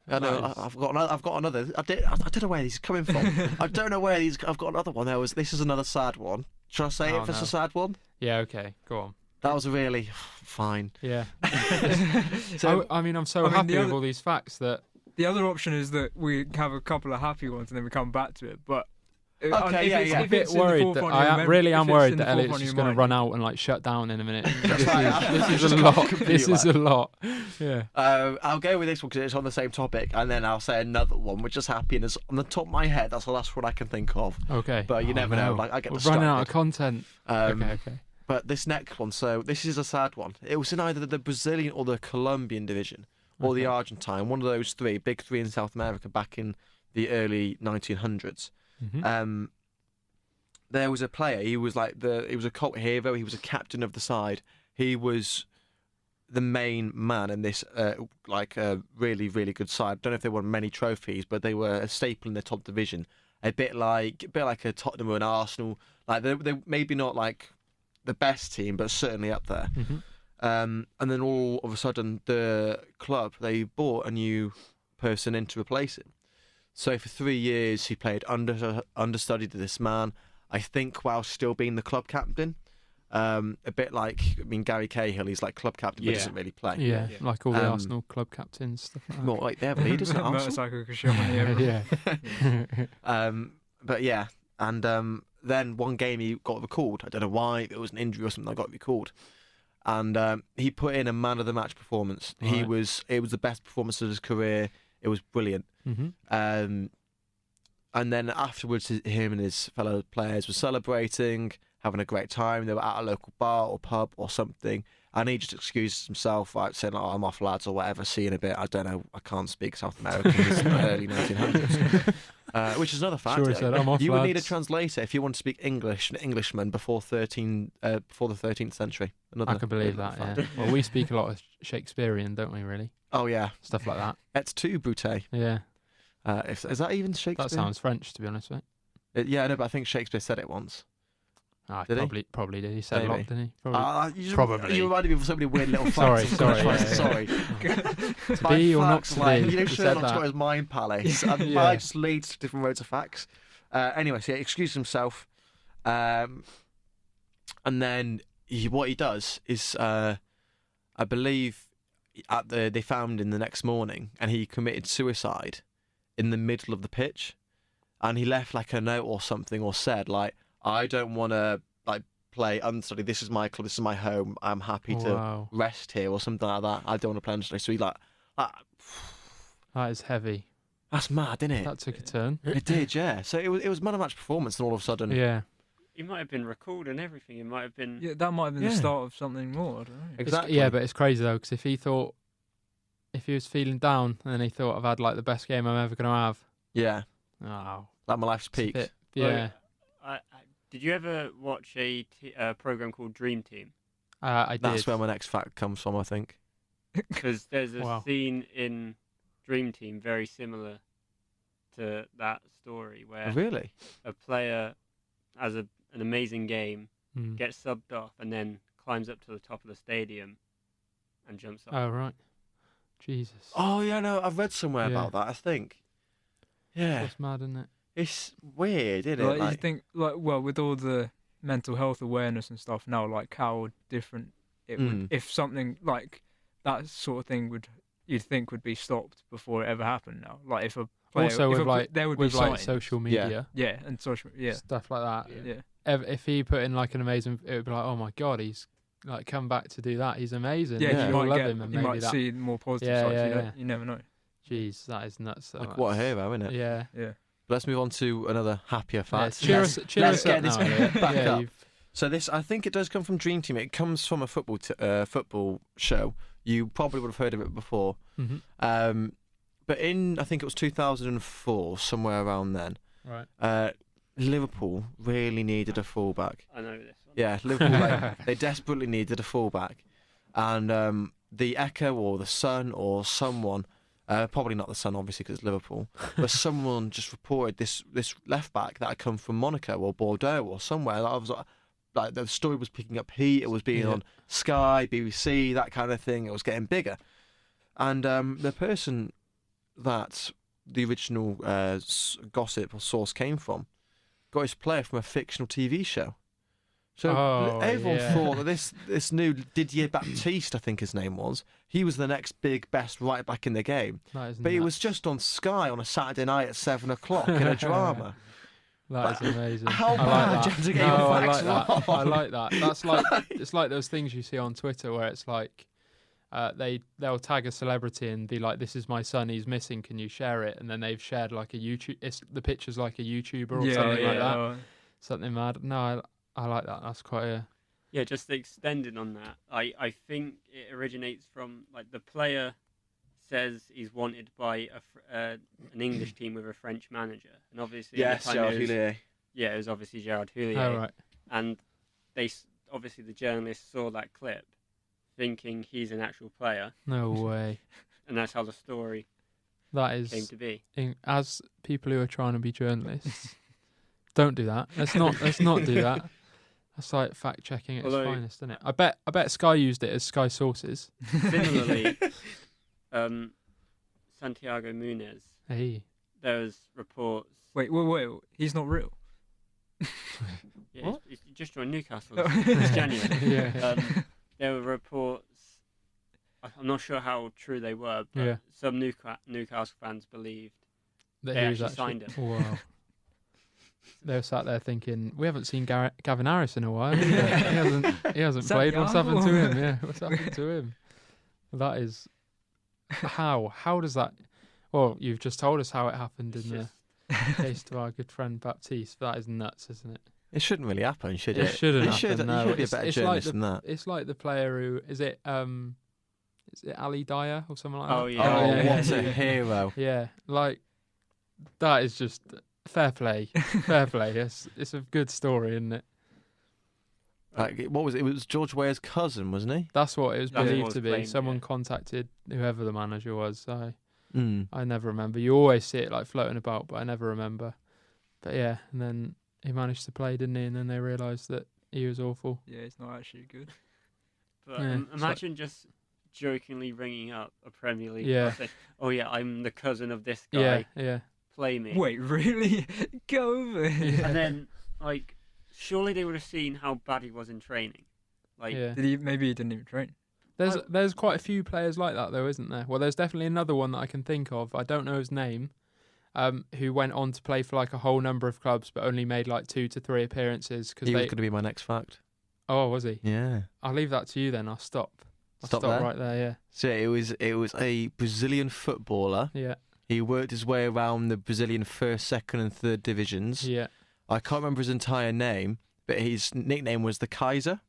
Speaker 3: I know.
Speaker 1: Nice.
Speaker 3: I've got another. I don't know where these are coming from. I don't know where these. I've got another one. This is another sad one. Should I say it if it's a sad one?
Speaker 1: Yeah. Okay. Go on.
Speaker 3: That was a really fine.
Speaker 1: Yeah. So I'm so happy with all these facts that.
Speaker 2: The other option is that we have a couple of happy ones and then we come back to it, but.
Speaker 3: Okay,
Speaker 1: I'm a bit worried that I really am worried that Elliot's just going to run out and shut down in a minute. This is a lot. This is a lot. Yeah.
Speaker 3: I'll go with this one because it's on the same topic, and then I'll say another one, which is happy, and it's on the top of my head. That's the last one I can think of.
Speaker 1: Okay.
Speaker 3: But you never know. I get
Speaker 1: We're running out of content. Okay.
Speaker 3: But this next one, so this is a sad one. It was in either the Brazilian or the Colombian division, or the Argentine. One of those three, big three in South America back in the early 1900s.
Speaker 1: Mm-hmm.
Speaker 3: There was a player. He was he was a cult hero. He was a captain of the side. He was the main man in this like a really, really good side. I don't know if they won many trophies, but they were a staple in the top division. A bit like a Tottenham or an Arsenal. Like they're maybe not like the best team, but certainly up there.
Speaker 1: Mm-hmm.
Speaker 3: And then all of a sudden, the club, they bought a new person in to replace him. So for 3 years, he played understudy to this man, I think, while still being the club captain. A bit like, Gary Cahill, he's like club captain, but doesn't really play.
Speaker 1: Yeah, like all the Arsenal club captains, stuff like that.
Speaker 3: Well, like they're leaders at Arsenal. But yeah, and then one game he got recalled. I don't know why. It was an injury or something that got recalled. And he put in a man of the match performance. Right. It was the best performance of his career. It was brilliant.
Speaker 1: Mm-hmm.
Speaker 3: And then afterwards, him and his fellow players were celebrating, having a great time. They were at a local bar or pub or something, and he just excused himself, like saying, "Oh, I'm off, lads," or whatever. See you in a bit. I don't know. I can't speak South American. It's the early 1900s, which is another fact.
Speaker 1: Sure, said, "I'm off,
Speaker 3: you would
Speaker 1: lads."
Speaker 3: need a translator if you want to speak English, an Englishman before the 13th century.
Speaker 1: I can believe that. Yeah. Well, we speak a lot of Shakespearean, don't we? Really?
Speaker 3: Oh yeah,
Speaker 1: stuff like that.
Speaker 3: It's too brute.
Speaker 1: Yeah.
Speaker 3: Is that even Shakespeare?
Speaker 1: That sounds French, to be honest, right?
Speaker 3: Yeah, no, but I think Shakespeare said it once.
Speaker 1: Probably did. He said a lot, didn't he?
Speaker 3: Probably. You reminded me of so many weird little facts. Sorry.
Speaker 1: To be or not to be.
Speaker 3: You know, Sherlock's got his mind palace, and mine just leads to different roads of facts. Anyway, so he excused himself, and then what he does is, I believe, they found him the next morning, and he committed suicide in the middle of the pitch, and he left like a note or something, or said like, "I don't want to like play understudy. This is my club. This is my home. I'm happy to rest here," or something like that. "I don't want to play understudy." So he like,
Speaker 1: that is heavy.
Speaker 3: That's mad, isn't it?
Speaker 1: That took a turn.
Speaker 3: It did, yeah. So it was man of match performance, and all of a sudden,
Speaker 1: yeah.
Speaker 4: He might have been recalled and everything. It might have been.
Speaker 2: Yeah, that might have been the start of something more. I don't know.
Speaker 3: Exactly.
Speaker 1: Yeah, but it's crazy though, because if he was feeling down and then he thought, "I've had like the best game I'm ever going to have."
Speaker 3: Yeah.
Speaker 1: Oh,
Speaker 3: like my life's peak.
Speaker 1: Yeah.
Speaker 4: Did you ever watch a program called Dream Team?
Speaker 1: I did.
Speaker 3: That's where my next fact comes from, I think.
Speaker 4: Because there's a scene in Dream Team very similar to that story where
Speaker 3: really
Speaker 4: a player has an amazing game, gets subbed off, and then climbs up to the top of the stadium and jumps off.
Speaker 1: Oh, right. Jesus.
Speaker 3: Oh, yeah, no, I've read somewhere about that, I think. Yeah.
Speaker 1: That's mad, isn't it?
Speaker 3: It's weird, isn't it?
Speaker 2: You think, with all the mental health awareness and stuff now, like how different it would, if something like that sort of thing you'd think would be stopped before it ever happened now. Like if a player,
Speaker 1: also
Speaker 2: there would be
Speaker 1: like social media,
Speaker 2: and social,
Speaker 1: stuff like that.
Speaker 2: Yeah.
Speaker 1: If he put in like an amazing, it would be like, "Oh my god, he's like come back to do that. He's amazing."
Speaker 2: Yeah,
Speaker 1: you might love him, and
Speaker 2: you might see more positive sides. You never know.
Speaker 1: Jeez, that is nuts.
Speaker 3: Like what a hero, isn't it?
Speaker 1: Yeah.
Speaker 3: But let's move on to another happier fact.
Speaker 1: Cheer us
Speaker 3: get
Speaker 1: up
Speaker 3: this
Speaker 1: now,
Speaker 3: back up. So this, I think it does come from Dream Team. It comes from a football show. You probably would have heard of it before.
Speaker 1: Mm-hmm.
Speaker 3: But I think it was 2004, somewhere around then.
Speaker 1: Right.
Speaker 3: Liverpool really needed a fullback.
Speaker 4: I know this one.
Speaker 3: Yeah, Liverpool, they desperately needed a fullback. And the Echo or the Sun or someone, probably not the Sun, obviously, because it's Liverpool, but someone just reported this left-back that had come from Monaco or Bordeaux or somewhere. That was like the story was picking up heat. It was being on Sky, BBC, that kind of thing. It was getting bigger. And the person that the original gossip or source came from got his player from a fictional TV show. So everyone thought that this new Didier Baptiste, I think his name was, he was the next best right back in the game. But he was just on Sky on a Saturday night at 7 o'clock in a drama.
Speaker 1: That is amazing.
Speaker 3: How bad do you
Speaker 1: I like that. I like that. That's like it's like those things you see on Twitter where it's like they'll tag a celebrity and be like, "This is my son. He's missing. Can you share it?" And then they've shared like a YouTube. The picture's like a YouTuber or something like that. Something mad. No, I like that. That's quite a...
Speaker 4: Yeah, just extending on that, I think it originates from, like, the player says he's wanted by an English team with a French manager. And obviously...
Speaker 3: Yes, Gerard Houllier.
Speaker 4: Yeah, it was obviously Gerard Houllier.
Speaker 1: Oh, right.
Speaker 4: And obviously the journalists saw that clip thinking he's an actual player,
Speaker 1: No way.
Speaker 4: and that's how the story
Speaker 1: That
Speaker 4: came
Speaker 1: is,
Speaker 4: to be.
Speaker 1: as people who are trying to be journalists, don't do that. Let's not do that. That's like fact checking at its finest, isn't it? I bet Sky used it as Sky sources.
Speaker 4: Similarly, Santiago Munez.
Speaker 1: Hey.
Speaker 4: There was reports.
Speaker 2: Wait, he's not real.
Speaker 4: Yeah, he's just joined Newcastle this January.
Speaker 1: Yeah.
Speaker 4: There were reports. I'm not sure how true they were, but some Newcastle fans believed
Speaker 1: That
Speaker 4: they
Speaker 1: he was
Speaker 4: actually signed it.
Speaker 1: Wow. They were sat there thinking, we haven't seen Gavin Harris in a while. He hasn't played. What's happened to him? Yeah, what's happened to him? That is how does that? Well, you've just told us how it happened in the case to our good friend Baptiste. That is nuts, isn't it?
Speaker 3: It shouldn't really happen, should it?
Speaker 1: It shouldn't happen. No.
Speaker 3: You should be a better journalist than that.
Speaker 1: It's like the player who is it Ali Dyer or something like that?
Speaker 4: Oh yeah.
Speaker 3: What a hero!
Speaker 1: Yeah, like that is just fair play. Fair play. It's a good story, isn't it?
Speaker 3: Like, what was it? It was George Weah's cousin, wasn't he?
Speaker 1: That's what it was
Speaker 4: That's
Speaker 1: believed
Speaker 4: what
Speaker 1: to
Speaker 4: was
Speaker 1: be.
Speaker 4: claimed,
Speaker 1: Someone
Speaker 4: yeah.
Speaker 1: contacted whoever the manager was. I never remember. You always see it like floating about, but I never remember. But yeah, and then he managed to play, didn't he? And then they realised that he was awful.
Speaker 2: Yeah, it's not actually good.
Speaker 4: But
Speaker 1: Yeah,
Speaker 4: imagine just jokingly ringing up a Premier League.
Speaker 1: Yeah.
Speaker 4: And saying, "Oh yeah, I'm the cousin of this guy.
Speaker 1: Yeah.
Speaker 4: Play me."
Speaker 2: Wait, really? Go over here.
Speaker 4: And then, like, surely they would have seen how bad he was in training. Like,
Speaker 1: Yeah.
Speaker 2: Maybe he didn't even train.
Speaker 1: There's quite a few players like that though, isn't there? Well, there's definitely another one that I can think of. I don't know his name. Who went on to play for like a whole number of clubs, but only made like 2 to 3 appearances because
Speaker 3: He was going to be my next fact.
Speaker 1: Oh, was he?
Speaker 3: Yeah.
Speaker 1: I'll leave that to you then. I'll stop.
Speaker 3: Stop there?
Speaker 1: Right there. Yeah.
Speaker 3: So it was a Brazilian footballer.
Speaker 1: Yeah.
Speaker 3: He worked his way around the Brazilian first, second, and third divisions.
Speaker 1: Yeah.
Speaker 3: I can't remember his entire name, but his nickname was the Kaiser.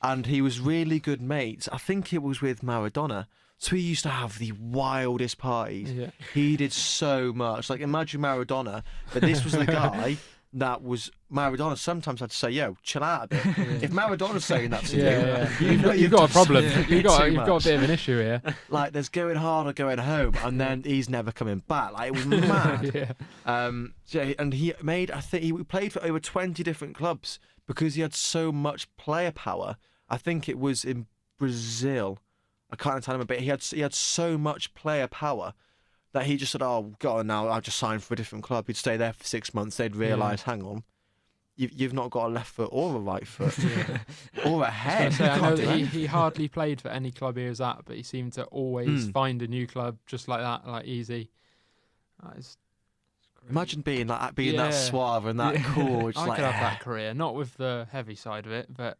Speaker 3: And he was really good mates. I think it was with Maradona. So he used to have the wildest parties.
Speaker 1: Yeah.
Speaker 3: He did so much. Like, imagine Maradona, but this was the guy that was Maradona. Sometimes had to say, "Yo, chill out a bit."
Speaker 1: Yeah.
Speaker 3: If Maradona's saying that to
Speaker 1: You've got a problem. You've got a
Speaker 3: much.
Speaker 1: bit of an issue here.
Speaker 3: Like, there's going hard or going home, and then he's never coming back. Like, it was mad.
Speaker 1: Yeah.
Speaker 3: And he made, I think he played for over 20 different clubs because he had so much player power. I think it was in Brazil. I can't tell him, but he had so much player power that he just said, "Oh, go on now, I'll just sign for a different club." He'd stay there for 6 months. They'd realise, hang on, you've not got a left foot or a right foot or a head.
Speaker 1: I know that he hardly played for any club he was at, but he seemed to always find a new club just like that, like easy.
Speaker 3: Imagine being that suave and that cool. Just
Speaker 1: I
Speaker 3: like,
Speaker 1: could have that career, not with the heavy side of it, but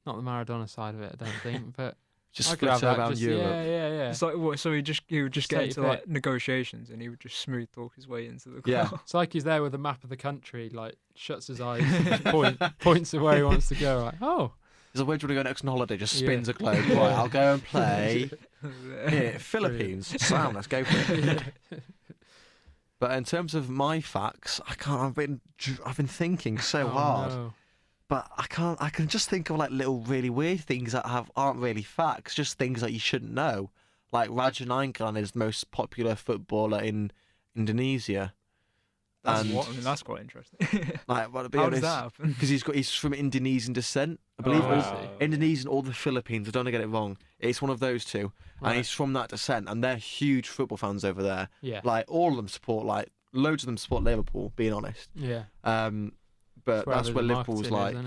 Speaker 1: not the Maradona side of it. I don't think, but
Speaker 3: just
Speaker 1: I could have that.
Speaker 3: around Europe.
Speaker 1: Yeah.
Speaker 2: It's like what? So he would just get
Speaker 1: State
Speaker 2: into
Speaker 1: fit.
Speaker 2: like negotiations, and he would just smooth talk his way into the club.
Speaker 3: Yeah.
Speaker 1: It's like he's there with a map of the country, like shuts his eyes, just points to where he wants to go. Like, oh,
Speaker 3: He's like, "Where do you want to go next on holiday?" Just spins a globe. Right, I'll go and play here, Philippines. Sound, let's go for it. But in terms of my facts, I can't. I've been thinking so hard.
Speaker 1: No.
Speaker 3: But I can't. I can just think of like little really weird things that aren't really facts, just things that you shouldn't know. Like Raja Nainggolan is the most popular footballer in Indonesia.
Speaker 2: That's quite interesting.
Speaker 3: Like, well, to be
Speaker 2: How
Speaker 3: honest,
Speaker 2: does that happen?
Speaker 3: because he's from Indonesian descent, I believe.
Speaker 1: Oh,
Speaker 3: It was
Speaker 1: wow.
Speaker 3: Indonesian or the Philippines. I don't want to get it wrong. It's one of those two,
Speaker 1: Right.
Speaker 3: and he's from that descent, and they're huge football fans over there.
Speaker 1: Yeah.
Speaker 3: Like all of them support, like loads of them support Liverpool. Being honest.
Speaker 1: Yeah.
Speaker 3: But that's
Speaker 1: the
Speaker 3: where Liverpool's
Speaker 1: marketing
Speaker 3: like.
Speaker 1: is,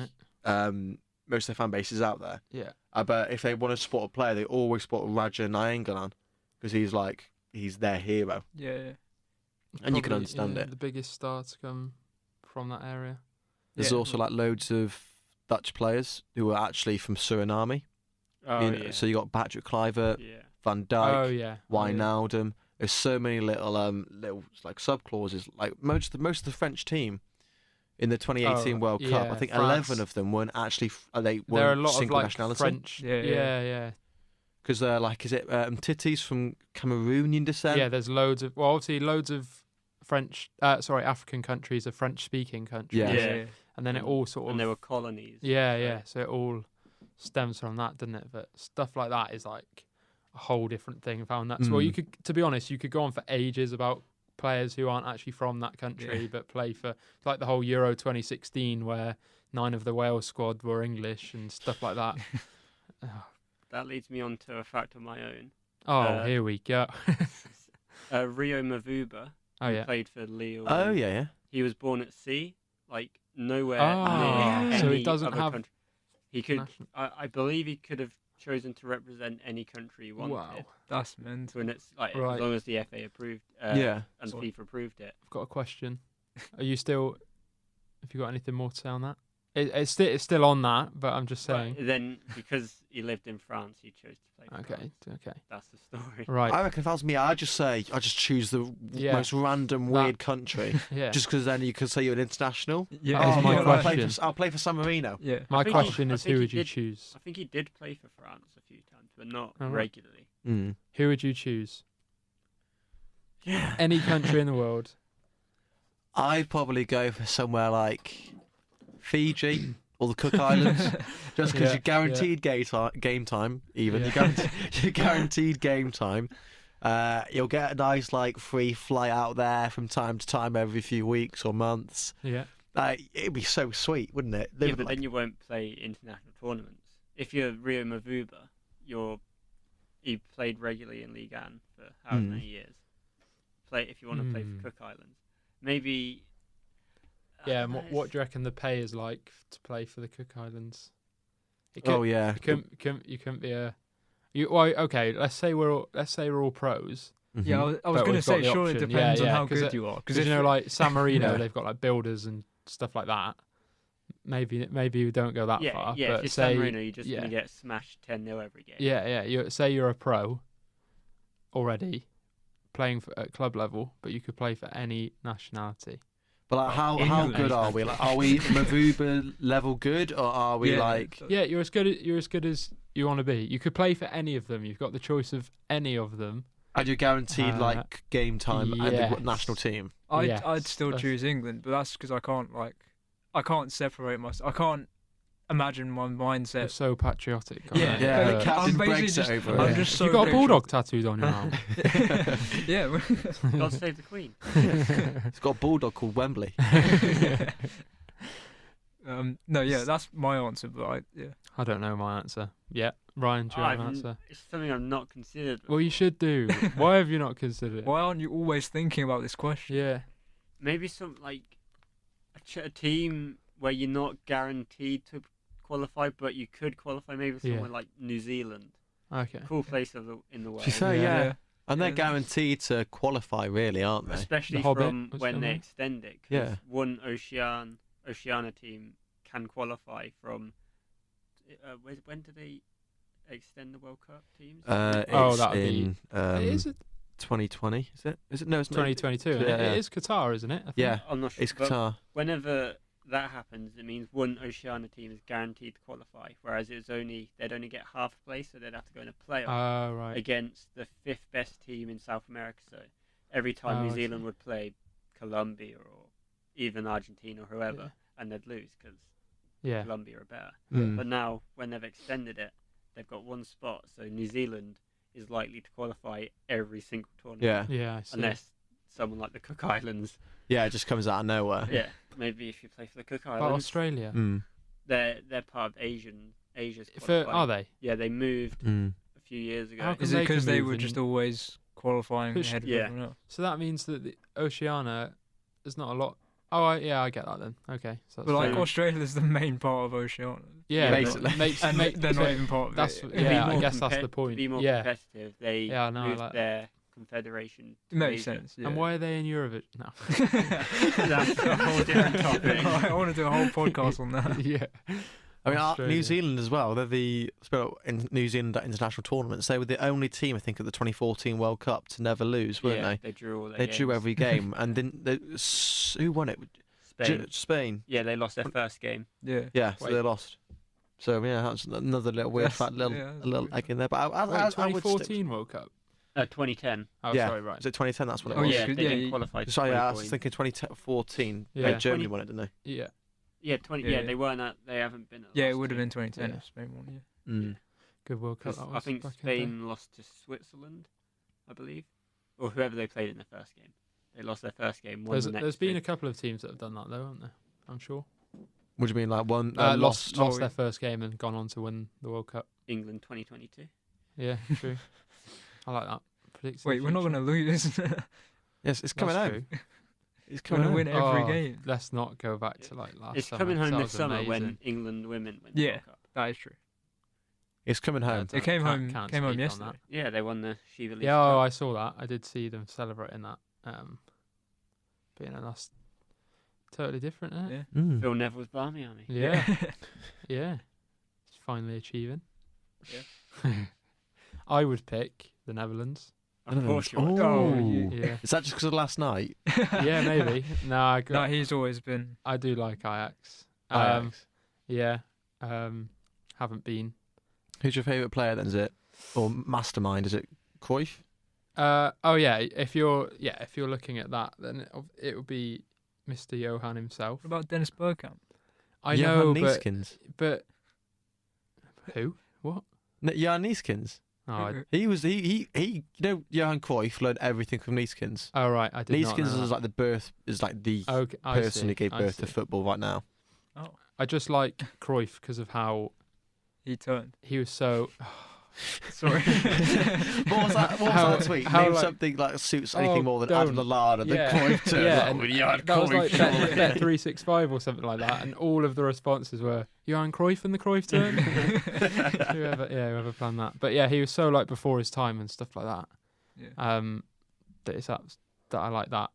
Speaker 1: isn't it?
Speaker 3: Most of their fan base is out there.
Speaker 1: Yeah.
Speaker 3: But if they want to support a player, they always support Raja Nainggolan because he's their hero,
Speaker 2: Yeah.
Speaker 3: and you can
Speaker 1: Probably,
Speaker 3: understand it.
Speaker 1: The biggest star to come from that area.
Speaker 3: There's
Speaker 2: Yeah.
Speaker 3: also like loads of Dutch players who are actually from Suriname.
Speaker 4: oh
Speaker 3: So you got Patrick Kluivert,
Speaker 4: yeah.
Speaker 3: Van Dijk,
Speaker 1: Oh yeah.
Speaker 3: Wijnaldum. There's so many little like sub clauses. Like most of the French team in the 2018 World Cup,
Speaker 1: yeah,
Speaker 3: I think
Speaker 1: France.
Speaker 3: 11 of them weren't actually they
Speaker 1: There are a
Speaker 3: weren't
Speaker 1: lot of
Speaker 3: single
Speaker 1: like
Speaker 3: nationality.
Speaker 1: French.
Speaker 2: Yeah.
Speaker 1: Yeah.
Speaker 3: Because they're like, is it Titi's from Cameroonian descent?
Speaker 1: Yeah, there's loads of obviously loads of African countries are French speaking countries.
Speaker 3: Yeah.
Speaker 2: Yeah.
Speaker 1: And then it all sort of
Speaker 4: And they were colonies.
Speaker 1: Yeah. So it all stems from that, doesn't it? But stuff like that is like a whole different thing. Found that. Well, you could, to be honest, you could go on for ages about players who aren't actually from that country but play for, like the whole Euro 2016 where 9 of the Wales squad were English and stuff like that.
Speaker 4: That leads me on to a fact of my own.
Speaker 1: Oh, here we go.
Speaker 4: Rio Mavuba, who played for Lille.
Speaker 3: Oh, yeah.
Speaker 4: He was born at sea, like nowhere
Speaker 1: Oh,
Speaker 4: near
Speaker 1: so
Speaker 4: any
Speaker 1: he doesn't
Speaker 4: other
Speaker 1: have
Speaker 4: country. He could, I believe he could have chosen to represent any country he wanted.
Speaker 1: Wow.
Speaker 2: That's mental.
Speaker 4: When it's like
Speaker 1: Right.
Speaker 4: as long as the FA approved,
Speaker 3: Yeah.
Speaker 4: and FIFA approved it.
Speaker 1: I've got a question. Are you still? Have you got anything more to say on that? It's still on that, but I'm just saying.
Speaker 4: But then, because he lived in France, he chose to play for France.
Speaker 1: Okay.
Speaker 4: That's the story.
Speaker 1: Right.
Speaker 3: I reckon if that was me, I'd just choose the most random weird country.
Speaker 1: Yeah.
Speaker 3: Just because then you could say you're an international.
Speaker 2: Yeah.
Speaker 1: That was my question.
Speaker 3: I'll play for San Marino.
Speaker 2: Yeah.
Speaker 1: My
Speaker 4: think
Speaker 1: question
Speaker 4: I
Speaker 1: is,
Speaker 4: think
Speaker 1: who
Speaker 4: he
Speaker 1: would you
Speaker 4: did-
Speaker 1: choose?
Speaker 4: I think he did play for France a few times, but not
Speaker 1: Oh, right.
Speaker 4: regularly.
Speaker 3: Mm.
Speaker 1: Who would you choose?
Speaker 3: Yeah.
Speaker 1: Any country in the world.
Speaker 3: I'd probably go for somewhere like Fiji or the Cook Islands, just because you're guaranteed game time. Even you're guaranteed game time. You'll get a nice free flight out there from time to time every few weeks or months.
Speaker 1: Yeah.
Speaker 3: It'd be so sweet, wouldn't it?
Speaker 4: Yeah, but then you won't play international tournaments. If you're Rio Mavuba, you played regularly in Ligue 1 for however many years. If you want to play for Cook Islands, maybe.
Speaker 1: Yeah, and what do you reckon the pay is like to play for the Cook Islands? You couldn't be a. Okay. Let's say we're all pros.
Speaker 3: Mm-hmm.
Speaker 2: Yeah, I was going to say, sure, it depends on how good you are.
Speaker 1: Because like San Marino, they've got like builders and stuff like that. Maybe we don't go that far.
Speaker 4: Yeah,
Speaker 1: but
Speaker 4: if you're San Marino, you're just going to get smashed 10-0 every game.
Speaker 1: Yeah. Say you're a pro already, playing at club level, but you could play for any nationality.
Speaker 3: But how good are we? Are we Mavuba level good, or are we
Speaker 1: Yeah, you're as good as you want to be. You could play for any of them. You've got the choice of any of them.
Speaker 3: And you're guaranteed game time and the national team.
Speaker 2: I'd still choose England, but that's because I can't separate myself. I can't imagine my mindset.
Speaker 1: You're so patriotic.
Speaker 3: Captain Brexit over it.
Speaker 2: I'm just so
Speaker 1: you got a bulldog tattooed on your arm.
Speaker 2: Yeah.
Speaker 4: God save the Queen.
Speaker 3: It's got a bulldog called Wembley.
Speaker 2: That's my answer. But
Speaker 1: I don't know my answer. Yeah, Ryan, do you have an answer?
Speaker 4: It's something I've not considered.
Speaker 1: Well, you should do. Why have you not considered it?
Speaker 2: Why aren't you always thinking about this question?
Speaker 1: Yeah.
Speaker 4: Maybe some a team where you're not guaranteed to qualify, but you could qualify. Maybe somewhere like New Zealand.
Speaker 1: Okay.
Speaker 4: Cool place in the world.
Speaker 3: And they're guaranteed to qualify, really, aren't they?
Speaker 4: Especially from when they extend it. Cause one Oceania team can qualify from. When do they extend the World Cup teams?
Speaker 1: That'll be. Is it
Speaker 3: 2020? Is it? No, it's
Speaker 1: 2022. It is Qatar, isn't it?
Speaker 3: Yeah,
Speaker 4: I'm not sure.
Speaker 3: It's Qatar.
Speaker 4: Whenever that happens, it means one Oceania team is guaranteed to qualify, whereas they'd only get half a place, so they'd have to go in a playoff against the 5th best team in South America. So every time New Zealand would play Colombia or even Argentina or whoever, and they'd lose because Colombia are better. But now, when they've extended it, they've got one spot, so New Zealand is likely to qualify every single tournament.
Speaker 1: I see.
Speaker 4: Unless someone like the Cook Islands.
Speaker 3: Yeah, it just comes out of nowhere.
Speaker 4: Yeah, maybe if you play for the Cook Islands.
Speaker 1: But Australia.
Speaker 4: They're part of Asia's.
Speaker 1: Are they?
Speaker 4: Yeah, they moved a few years ago.
Speaker 2: Is it because they were just always qualifying ahead of everyone else?
Speaker 1: So that means that the Oceania, there's not a lot. Oh, I get that then. Okay. So
Speaker 2: but Australia's the main part of Oceania.
Speaker 1: Yeah,
Speaker 3: basically.
Speaker 2: They're not even part of it.
Speaker 1: I guess that's the point.
Speaker 4: To be more competitive, they moved their confederation.
Speaker 2: It makes sense. Yeah.
Speaker 1: And why are they in Eurovision? No.
Speaker 4: That's a whole different topic.
Speaker 2: I want to do a whole podcast on that.
Speaker 1: Yeah.
Speaker 3: I mean, New Zealand as well. They're in New Zealand international tournaments. They were the only team, I think, at the 2014 World Cup to never lose, weren't they?
Speaker 4: They drew all their
Speaker 3: They
Speaker 4: games.
Speaker 3: drew every game, and who won it? Spain.
Speaker 4: Yeah, they lost their first game.
Speaker 2: Yeah.
Speaker 3: So they lost. So that's another little weird fact, a little egg in there. But I
Speaker 1: 2014 World Cup.
Speaker 4: 2010.
Speaker 1: Oh, sorry, right.
Speaker 3: Was it 2010? That's what it
Speaker 2: Oh,
Speaker 3: was.
Speaker 2: yeah,
Speaker 4: they didn't qualify.
Speaker 3: Sorry, I was thinking 2014.
Speaker 1: Yeah.
Speaker 3: Germany won it, didn't they?
Speaker 1: Yeah.
Speaker 4: Yeah, 20.
Speaker 2: Yeah.
Speaker 4: Yeah, they weren't at. They haven't been at.
Speaker 2: Yeah,
Speaker 4: last
Speaker 2: it would have
Speaker 4: two.
Speaker 2: been 2010
Speaker 1: Yeah.
Speaker 2: if Spain won. Yeah.
Speaker 1: Good World Cup.
Speaker 4: 'Cause
Speaker 1: That
Speaker 4: I
Speaker 1: was
Speaker 4: think
Speaker 1: back in the day.
Speaker 4: Spain lost to Switzerland, I believe, or whoever they played in the first game. They lost their first game. Won the next
Speaker 1: There's been
Speaker 4: two.
Speaker 1: a couple of teams that have done that though, haven't there? I'm sure.
Speaker 3: What do you mean, like one
Speaker 1: Lost
Speaker 2: Oh,
Speaker 1: their first game and gone on to win the World Cup.
Speaker 4: England 2022.
Speaker 1: Yeah, true. I like that. Predicts the
Speaker 2: Wait, we're not
Speaker 1: future.
Speaker 2: going to lose.
Speaker 3: Yes, it's coming
Speaker 1: That's
Speaker 3: home.
Speaker 1: true.
Speaker 3: It's
Speaker 2: Going
Speaker 3: coming
Speaker 2: to
Speaker 3: home.
Speaker 2: win every
Speaker 1: Oh,
Speaker 2: game.
Speaker 1: Let's not go back to like last
Speaker 4: It's
Speaker 1: summer.
Speaker 4: coming home
Speaker 1: That
Speaker 4: this
Speaker 1: was
Speaker 4: summer when
Speaker 1: amazing.
Speaker 4: England women win the
Speaker 2: Yeah.
Speaker 4: World Cup.
Speaker 2: That is true.
Speaker 3: It's coming home.
Speaker 2: It came
Speaker 1: Can't
Speaker 2: home
Speaker 1: speak on
Speaker 2: yesterday.
Speaker 1: that.
Speaker 4: Yeah, they won the Shiva League.
Speaker 1: Yeah, oh, I saw that. I did see them celebrating that. But you know, that's totally different, isn't it?
Speaker 2: Yeah.
Speaker 3: Mm.
Speaker 4: Phil Neville's Barmy Army.
Speaker 1: Yeah. Yeah. It's finally achieving.
Speaker 4: Yeah.
Speaker 1: I would pick the Netherlands.
Speaker 4: Of course you would.
Speaker 2: Oh,
Speaker 3: Ooh.
Speaker 1: Yeah.
Speaker 3: Is that just because of last night?
Speaker 1: Yeah, maybe. No,
Speaker 2: No, he's always been.
Speaker 1: I do like Ajax.
Speaker 3: Ajax.
Speaker 1: Yeah. Haven't been.
Speaker 3: Who's your favourite player then? Is it or mastermind? Is it Cruyff?
Speaker 1: Oh yeah. If you're looking at that, then it would be Mr. Johan himself.
Speaker 2: What about Dennis Bergkamp?
Speaker 1: I know,
Speaker 3: Johan Neeskens.
Speaker 1: but who? What?
Speaker 3: Johan Neeskens.
Speaker 1: Oh,
Speaker 3: He was he. You know, Johan Cruyff learned everything from Neeskens.
Speaker 1: oh right. I did not know
Speaker 3: Neeskens is
Speaker 1: that.
Speaker 3: like the birth. Is like the
Speaker 1: Okay, I
Speaker 3: person
Speaker 1: see,
Speaker 3: who gave
Speaker 1: I
Speaker 3: birth to
Speaker 1: see.
Speaker 3: football right now.
Speaker 2: Oh,
Speaker 1: I just like Cruyff because of how
Speaker 2: he turned.
Speaker 1: he was so.
Speaker 2: Sorry.
Speaker 3: What was that? What was
Speaker 1: How-
Speaker 3: that tweet?
Speaker 1: how,
Speaker 3: Name
Speaker 1: like-
Speaker 3: something like suits anything
Speaker 1: Oh,
Speaker 3: more than
Speaker 1: don't.
Speaker 3: Adam Lallana than
Speaker 1: Yeah.
Speaker 3: Cruyff turned.
Speaker 1: Yeah,
Speaker 3: Like,
Speaker 1: and
Speaker 3: well, Johan
Speaker 1: that was
Speaker 3: Cruyff,
Speaker 1: like
Speaker 3: surely.
Speaker 1: Bet 365 or something like that, and all of the responses were Johan Cruyff and the Cruyff turn. whoever planned that, but yeah, he was so like before his time and stuff like that.
Speaker 2: Yeah.
Speaker 1: That I like that.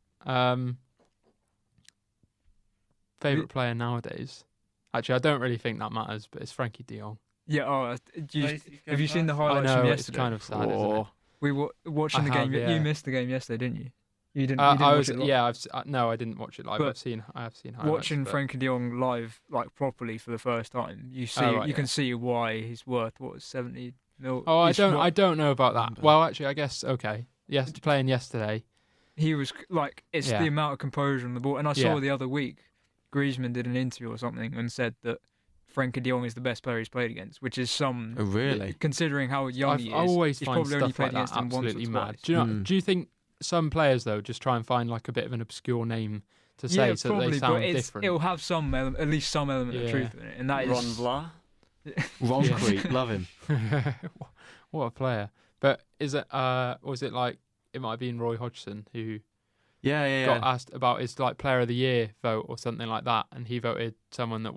Speaker 1: Favorite player nowadays? Actually, I don't really think that matters, but it's Frankie De Jong.
Speaker 2: Yeah. Oh, have you seen the
Speaker 1: I
Speaker 2: highlights
Speaker 1: know
Speaker 2: from
Speaker 1: it's
Speaker 2: yesterday?
Speaker 1: kind of sad, isn't it?
Speaker 3: Or
Speaker 2: We were watching
Speaker 1: I
Speaker 2: the game.
Speaker 1: have, yeah.
Speaker 2: You missed the game yesterday, didn't you? You didn't.
Speaker 1: I
Speaker 2: watch
Speaker 1: was,
Speaker 2: it live.
Speaker 1: yeah. No, I didn't watch it live.
Speaker 2: But
Speaker 1: I have seen highlights.
Speaker 2: Watching
Speaker 1: but-
Speaker 2: Frankie De Jong live, like properly for the first time, you see,
Speaker 1: Oh, right,
Speaker 2: you
Speaker 1: yeah.
Speaker 2: can see why he's worth 70 mil.
Speaker 1: Oh,
Speaker 2: He's
Speaker 1: I
Speaker 2: what-
Speaker 1: don't know about that.
Speaker 3: Remember.
Speaker 1: Well, actually, I guess okay. Yes, playing yesterday.
Speaker 2: He was like, it's
Speaker 1: Yeah.
Speaker 2: the amount of composure on the ball. And I
Speaker 1: Yeah.
Speaker 2: saw the other week, Griezmann did an interview or something and said that Frankie De Jong is the best player he's played against, which is
Speaker 3: Oh, really?
Speaker 2: considering how young he is.
Speaker 1: I always
Speaker 2: he's
Speaker 1: find
Speaker 2: probably only
Speaker 1: stuff
Speaker 2: played
Speaker 1: like that
Speaker 2: against him once or
Speaker 1: absolutely mad.
Speaker 2: twice.
Speaker 1: Do you know?
Speaker 3: Mm.
Speaker 1: Do you think some players though just try and find like a bit of an obscure name to say
Speaker 2: Yeah,
Speaker 1: so
Speaker 2: probably,
Speaker 1: that they
Speaker 2: but
Speaker 1: sound different?
Speaker 2: it'll have some at least some element of
Speaker 1: Yeah.
Speaker 2: truth in it, and that
Speaker 4: Ron
Speaker 2: is
Speaker 4: Vlaar.
Speaker 3: Ron
Speaker 1: Yeah.
Speaker 3: Creek, love him.
Speaker 1: What a player! But is it? Was it like it might have been Roy Hodgson who
Speaker 3: Yeah.
Speaker 1: got asked about his like Player of the Year vote or something like that, and he voted someone that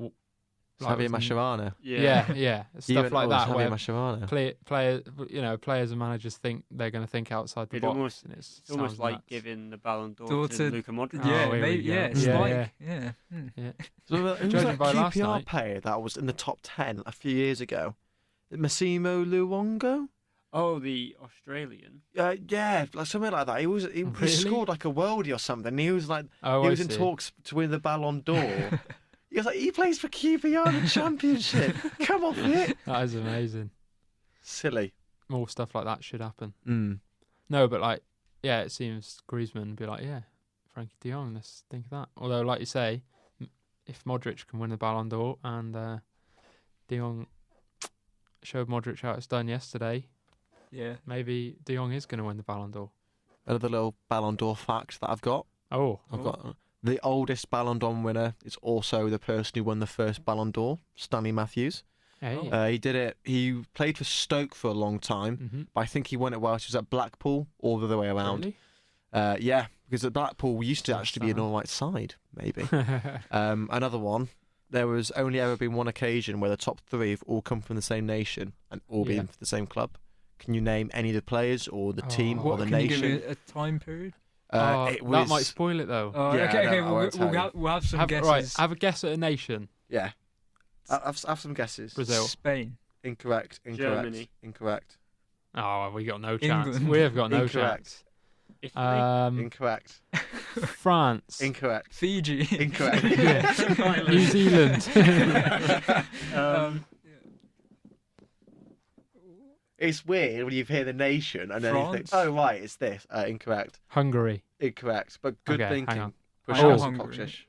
Speaker 3: Javier
Speaker 1: was-
Speaker 3: Mascherano.
Speaker 1: yeah, stuff like that.
Speaker 3: Javier
Speaker 1: Where
Speaker 3: Mascherano.
Speaker 1: players and managers think they're going to think outside the
Speaker 4: It
Speaker 1: box.
Speaker 4: almost-
Speaker 1: And
Speaker 4: It's almost
Speaker 1: sounds
Speaker 4: like
Speaker 1: nuts.
Speaker 4: giving the Ballon d'Or
Speaker 2: Door
Speaker 4: to
Speaker 2: to-
Speaker 4: Luka Modric.
Speaker 1: Oh,
Speaker 2: yeah,
Speaker 1: here we
Speaker 2: maybe,
Speaker 1: go.
Speaker 2: yeah, it's
Speaker 1: Yeah,
Speaker 2: like
Speaker 1: yeah.
Speaker 3: So, who was
Speaker 1: Judging
Speaker 3: that
Speaker 1: by last
Speaker 3: QPR
Speaker 1: night.
Speaker 3: player that was in the top 10 a few years ago? Massimo Luongo?
Speaker 4: Oh, the Australian.
Speaker 3: Yeah, like something like that. He
Speaker 1: Really?
Speaker 3: scored like a worldie or something. He was like
Speaker 1: Oh,
Speaker 3: he
Speaker 1: I
Speaker 3: was in
Speaker 1: see.
Speaker 3: talks to win the Ballon d'Or. He was like, he plays for QPR in the Championship. Come off it.
Speaker 1: That is amazing.
Speaker 3: Silly.
Speaker 1: More stuff like that should happen.
Speaker 3: Mm.
Speaker 1: No, but like, yeah, it seems Griezmann would be like, yeah, Frankie De Jong. Let's think of that. Although, like you say, if Modric can win the Ballon d'Or and De Jong showed Modric how it's done yesterday,
Speaker 2: yeah.
Speaker 1: maybe De Jong is going to win the Ballon d'Or.
Speaker 3: Another little Ballon d'Or fact that I've got.
Speaker 1: Oh,
Speaker 3: I've got the oldest Ballon d'Or winner is also the person who won the first Ballon d'Or, Stanley Matthews.
Speaker 1: hey.
Speaker 3: He did it. He played for Stoke for a long time,
Speaker 1: Mm-hmm.
Speaker 3: but I think he won it whilst he was at Blackpool, all the other way around.
Speaker 1: Really?
Speaker 3: Yeah, because at Blackpool we used to
Speaker 1: That's
Speaker 3: actually be an
Speaker 1: sad.
Speaker 3: all right side, maybe. Another one. There was only ever been one occasion where the top three have all come from the same nation and all
Speaker 1: Yeah.
Speaker 3: been for the same club. Can you name any of the players or the team
Speaker 1: Oh.
Speaker 3: or the
Speaker 2: Can you
Speaker 3: nation?
Speaker 2: give me a time period?
Speaker 3: It was,
Speaker 1: That might spoil it though.
Speaker 2: Oh,
Speaker 3: Yeah,
Speaker 2: okay,
Speaker 3: no, I won't tell you.
Speaker 2: we'll have some guesses.
Speaker 1: Right, have a guess at a nation.
Speaker 3: yeah. Have some guesses.
Speaker 1: Brazil.
Speaker 2: Spain.
Speaker 3: Incorrect.
Speaker 4: Germany.
Speaker 3: Incorrect.
Speaker 1: Oh, we got no chance.
Speaker 2: England.
Speaker 1: We have got no
Speaker 3: Incorrect.
Speaker 1: chance.
Speaker 3: Incorrect.
Speaker 1: France.
Speaker 3: Incorrect.
Speaker 2: Fiji.
Speaker 3: Incorrect.
Speaker 1: New Zealand.
Speaker 3: It's weird when you hear the nation and then you think,
Speaker 2: France?
Speaker 3: oh right, it's this. Incorrect.
Speaker 1: Hungary.
Speaker 3: Incorrect. But good
Speaker 1: Okay, hang
Speaker 3: thinking.
Speaker 1: on.
Speaker 3: Push
Speaker 1: Oh.
Speaker 3: out some
Speaker 2: Hungary.
Speaker 3: cockshish.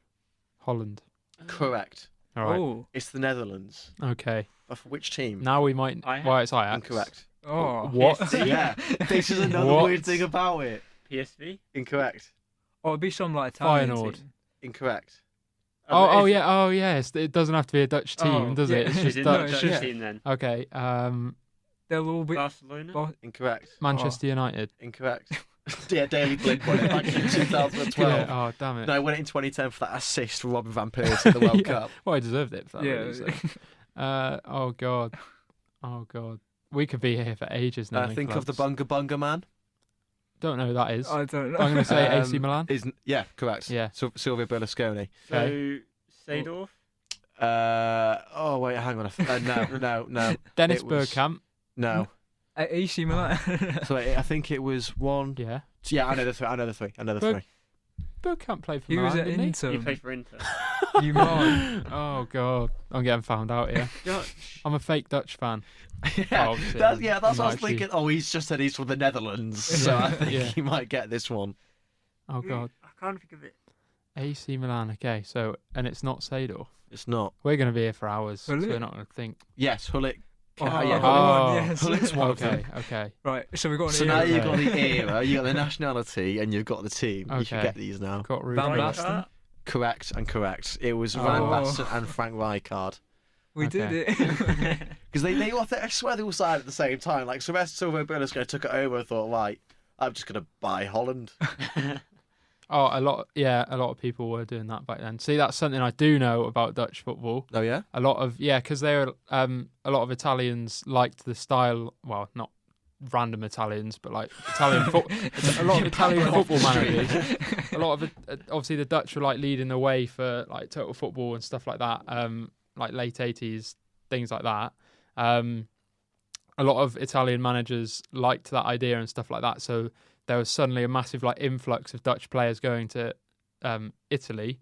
Speaker 1: Holland.
Speaker 3: Correct.
Speaker 1: All right.
Speaker 2: Oh.
Speaker 3: It's the Netherlands.
Speaker 1: Okay.
Speaker 3: But for which team?
Speaker 1: Now we might. Well, it's Ajax.
Speaker 3: Incorrect.
Speaker 2: Oh.
Speaker 1: What?
Speaker 3: Yeah. This is another
Speaker 1: What?
Speaker 3: weird thing about it.
Speaker 4: PSV.
Speaker 3: Incorrect.
Speaker 2: Oh, it'd be some like Italian
Speaker 1: Feyenoord.
Speaker 2: team.
Speaker 3: Incorrect.
Speaker 1: Oh yeah. Oh yes. It doesn't have to be a Dutch team,
Speaker 2: Oh,
Speaker 1: does
Speaker 2: yeah.
Speaker 1: it? It's
Speaker 4: Is
Speaker 1: just
Speaker 4: it not
Speaker 1: Dutch.
Speaker 4: a Dutch
Speaker 2: Yeah.
Speaker 4: team then?
Speaker 1: Okay.
Speaker 2: They'll all be.
Speaker 4: Barcelona.
Speaker 3: Incorrect.
Speaker 1: Manchester United.
Speaker 3: Incorrect. Yeah, Daily Blind won it back in 2012.
Speaker 1: Yeah. Oh damn it.
Speaker 3: No, I won it in 2010 for that assist for Robin van Persie in the World
Speaker 1: Yeah.
Speaker 3: Cup.
Speaker 1: Well, I deserved it for that.
Speaker 2: Yeah.
Speaker 1: Really, so. Oh god. Oh god. We could be here for ages now.
Speaker 3: Think of the Bunga Bunga man.
Speaker 1: Don't know who that is.
Speaker 2: I don't know.
Speaker 1: I'm going to say AC Milan.
Speaker 3: Yeah, correct.
Speaker 1: Yeah.
Speaker 3: Silvio Berlusconi.
Speaker 4: So Seedorf.
Speaker 3: Oh wait, hang on. No.
Speaker 1: Dennis
Speaker 3: it was-
Speaker 1: Bergkamp.
Speaker 3: No.
Speaker 2: AC Milan.
Speaker 3: So I think it was one.
Speaker 1: Yeah.
Speaker 3: Yeah, I know the three.
Speaker 1: Bergkamp played for
Speaker 2: He was
Speaker 1: Milan,
Speaker 2: at
Speaker 1: didn't he?
Speaker 2: Inter.
Speaker 4: He played for Inter.
Speaker 2: You might.
Speaker 1: Oh god, I'm getting found out here.
Speaker 4: Dutch.
Speaker 1: I'm a fake Dutch fan.
Speaker 3: Yeah,
Speaker 1: Obviously,
Speaker 3: that's what I was
Speaker 1: actually-
Speaker 3: thinking. Oh, he's just said he's from the Netherlands, so I think
Speaker 1: Yeah.
Speaker 3: he might get this one.
Speaker 1: Oh god,
Speaker 4: I can't think of it.
Speaker 1: AC Milan. Okay, so and it's not Seedorf.
Speaker 3: It's not.
Speaker 1: We're going to be here for hours, so
Speaker 2: Will
Speaker 1: we're
Speaker 2: it?
Speaker 1: not going to think.
Speaker 3: Yes, Hullet.
Speaker 2: Oh,
Speaker 3: Yeah,
Speaker 1: Oh.
Speaker 2: yes.
Speaker 3: Hullet's one of them.
Speaker 1: Okay.
Speaker 2: Right, so we've got an
Speaker 3: So now
Speaker 2: era.
Speaker 3: you've got the era, you've got the nationality, and you've got the team. You should
Speaker 1: Okay.
Speaker 3: get these now.
Speaker 1: Got
Speaker 2: Van
Speaker 1: Ruben.
Speaker 2: Basten.
Speaker 3: Correct and correct. It was
Speaker 1: Oh.
Speaker 3: Van Basten and Frank Rijkaard.
Speaker 2: We did
Speaker 1: Okay.
Speaker 2: it.
Speaker 3: Because they all, I swear they all signed at the same time. Like, Silvio Berlusconi took it over and thought, right, I'm just going to buy Holland.
Speaker 1: Oh, a lot of people were doing that back then. See, that's something I do know about Dutch football.
Speaker 3: Oh, yeah?
Speaker 1: A lot of because they were a lot of Italians liked the style. Well, not random Italians, but like Italian football. A lot of Italian football managers. A lot of obviously the Dutch were like leading the way for like total football and stuff like that. Like late 80s, things like that. A lot of Italian managers liked that idea and stuff like that. So there was suddenly a massive like influx of Dutch players going to Italy,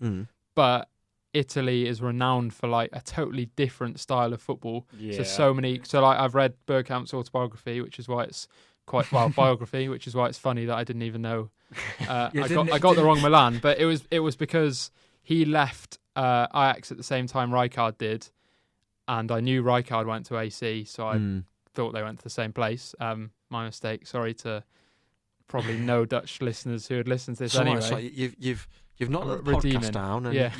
Speaker 1: but Italy is renowned for like a totally different style of football.
Speaker 4: Yeah.
Speaker 1: So like I've read Bergkamp's autobiography, which is why it's quite biography, which is why it's funny that I didn't even know. I got the wrong Milan, but it was because he left Ajax at the same time Rijkaard did, and I knew Rijkaard went to AC, so I thought they went to the same place. My mistake. Sorry to probably no Dutch listeners who had listened to this anyway.
Speaker 3: So you've not let the
Speaker 1: Redeeming.
Speaker 3: podcast down, and
Speaker 1: Yeah.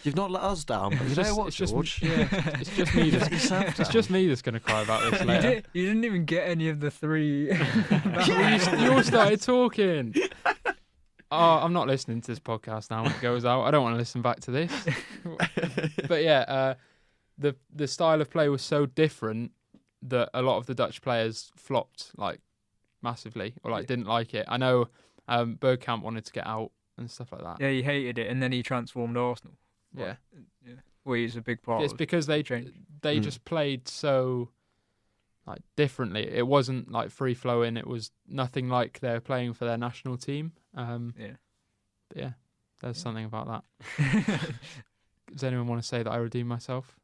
Speaker 3: you've not let us down. But you know what, George?
Speaker 1: It's just me. It's just me that's going to cry about this later.
Speaker 2: You didn't even get any of the three.
Speaker 1: You all started talking. Oh, I'm not listening to this podcast now when it goes out. I don't want to listen back to this. But yeah, the style of play was so different that a lot of the Dutch players flopped like massively or like didn't like it. I know Bergkamp wanted to get out and stuff like that.
Speaker 2: Yeah, he hated it, and then he transformed Arsenal.
Speaker 1: Yeah.
Speaker 2: Well, he's a big part.
Speaker 1: It's
Speaker 2: of
Speaker 1: because they
Speaker 2: change.
Speaker 1: just played so like differently. It wasn't like free flowing. It was nothing like they're playing for their national team. But yeah, there's something about that. Does anyone want to say that I redeemed myself?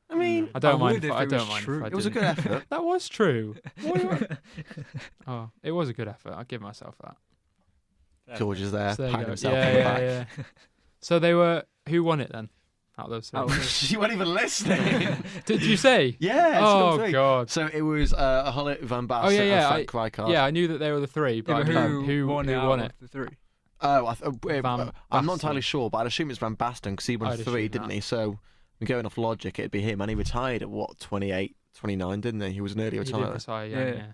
Speaker 3: I mean,
Speaker 1: I don't
Speaker 2: I
Speaker 1: mind.
Speaker 2: would if
Speaker 1: I
Speaker 2: it
Speaker 1: don't
Speaker 2: was
Speaker 1: mind.
Speaker 2: true.
Speaker 1: If I
Speaker 3: it was a
Speaker 1: didn't.
Speaker 3: good effort.
Speaker 1: That was true. Oh, it was a good effort. I'll give myself that.
Speaker 3: George is there,
Speaker 1: So there you
Speaker 3: patting
Speaker 1: go.
Speaker 3: himself on the back.
Speaker 1: Yeah. So they were. Who won it then? Out of those three.
Speaker 3: You weren't even listening.
Speaker 1: Did you say?
Speaker 3: Yeah.
Speaker 1: Oh God.
Speaker 3: So it was Hullet, Van Basten,
Speaker 1: Oh yeah.
Speaker 3: and Frank Rijkaard.
Speaker 1: Yeah, I knew that they were the three, but
Speaker 2: Yeah,
Speaker 1: I
Speaker 2: but
Speaker 1: mean, who
Speaker 2: won it?
Speaker 1: won
Speaker 2: out
Speaker 1: it?
Speaker 2: of the three.
Speaker 3: Oh,
Speaker 1: Van
Speaker 3: I'm not
Speaker 1: Basten.
Speaker 3: entirely sure, but I'd assume it's Van Basten because he won
Speaker 1: I'd
Speaker 3: three,
Speaker 1: assume
Speaker 3: didn't
Speaker 1: that.
Speaker 3: he? So, going off logic, it'd be him. And he retired at what, 28, 29, didn't he? He was an early
Speaker 1: He did
Speaker 3: retirer,
Speaker 1: retire,
Speaker 2: Yeah.
Speaker 1: yeah.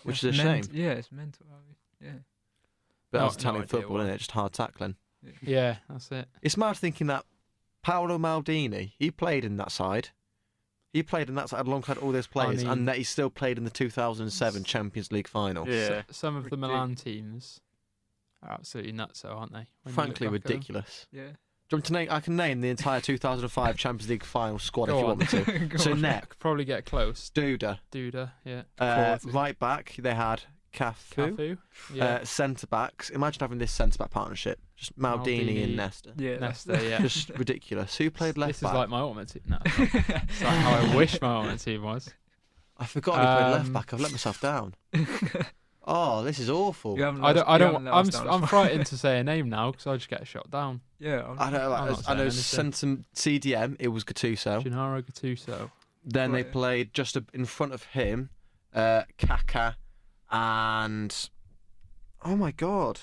Speaker 3: which is a shame.
Speaker 2: Yeah, it's mental. Yeah.
Speaker 3: But
Speaker 1: No-
Speaker 3: that's Italian
Speaker 1: no idea
Speaker 3: football,
Speaker 1: why.
Speaker 3: isn't it? Just hard tackling.
Speaker 1: Yeah, that's it.
Speaker 3: It's mad thinking that Paolo Maldini, he played in that side. He played in that side alongside all those players,
Speaker 1: mean-
Speaker 3: and that he still played in the 2007 Champions League final.
Speaker 4: Yeah.
Speaker 1: Some of the Milan teams are absolutely nuts, though, aren't they? When you
Speaker 3: Frankly,
Speaker 1: look back at them?
Speaker 3: ridiculous.
Speaker 2: Yeah.
Speaker 3: Do you want to name? I can name the entire 2005 Champions League final squad
Speaker 1: Go
Speaker 3: if you
Speaker 1: on.
Speaker 3: want me to.
Speaker 2: Go
Speaker 3: So
Speaker 2: on.
Speaker 1: I
Speaker 3: net,
Speaker 1: could probably get close.
Speaker 3: Duda.
Speaker 1: Duda, yeah.
Speaker 2: Quality.
Speaker 3: Right back, they had Cafu.
Speaker 1: Cafu, yeah.
Speaker 3: Centre backs. Imagine having this centre back partnership. Just Maldini and
Speaker 1: Maldini.
Speaker 3: Nesta.
Speaker 2: Yeah.
Speaker 1: Nesta, yeah.
Speaker 3: Just ridiculous. Who played left
Speaker 1: This
Speaker 3: back?
Speaker 1: is like my ultimate team. No, it's not. It's like how I wish my ultimate team was.
Speaker 3: I forgot who played left
Speaker 1: Um,
Speaker 3: back. I've let myself down. Oh, this is awful.
Speaker 1: I'm frightened to say a name now because I just get shot down.
Speaker 2: Yeah,
Speaker 3: I know. Centum CDM. It was Gattuso.
Speaker 1: Gennaro Gattuso.
Speaker 3: Then they played just in front of him, Kaká, and oh my god,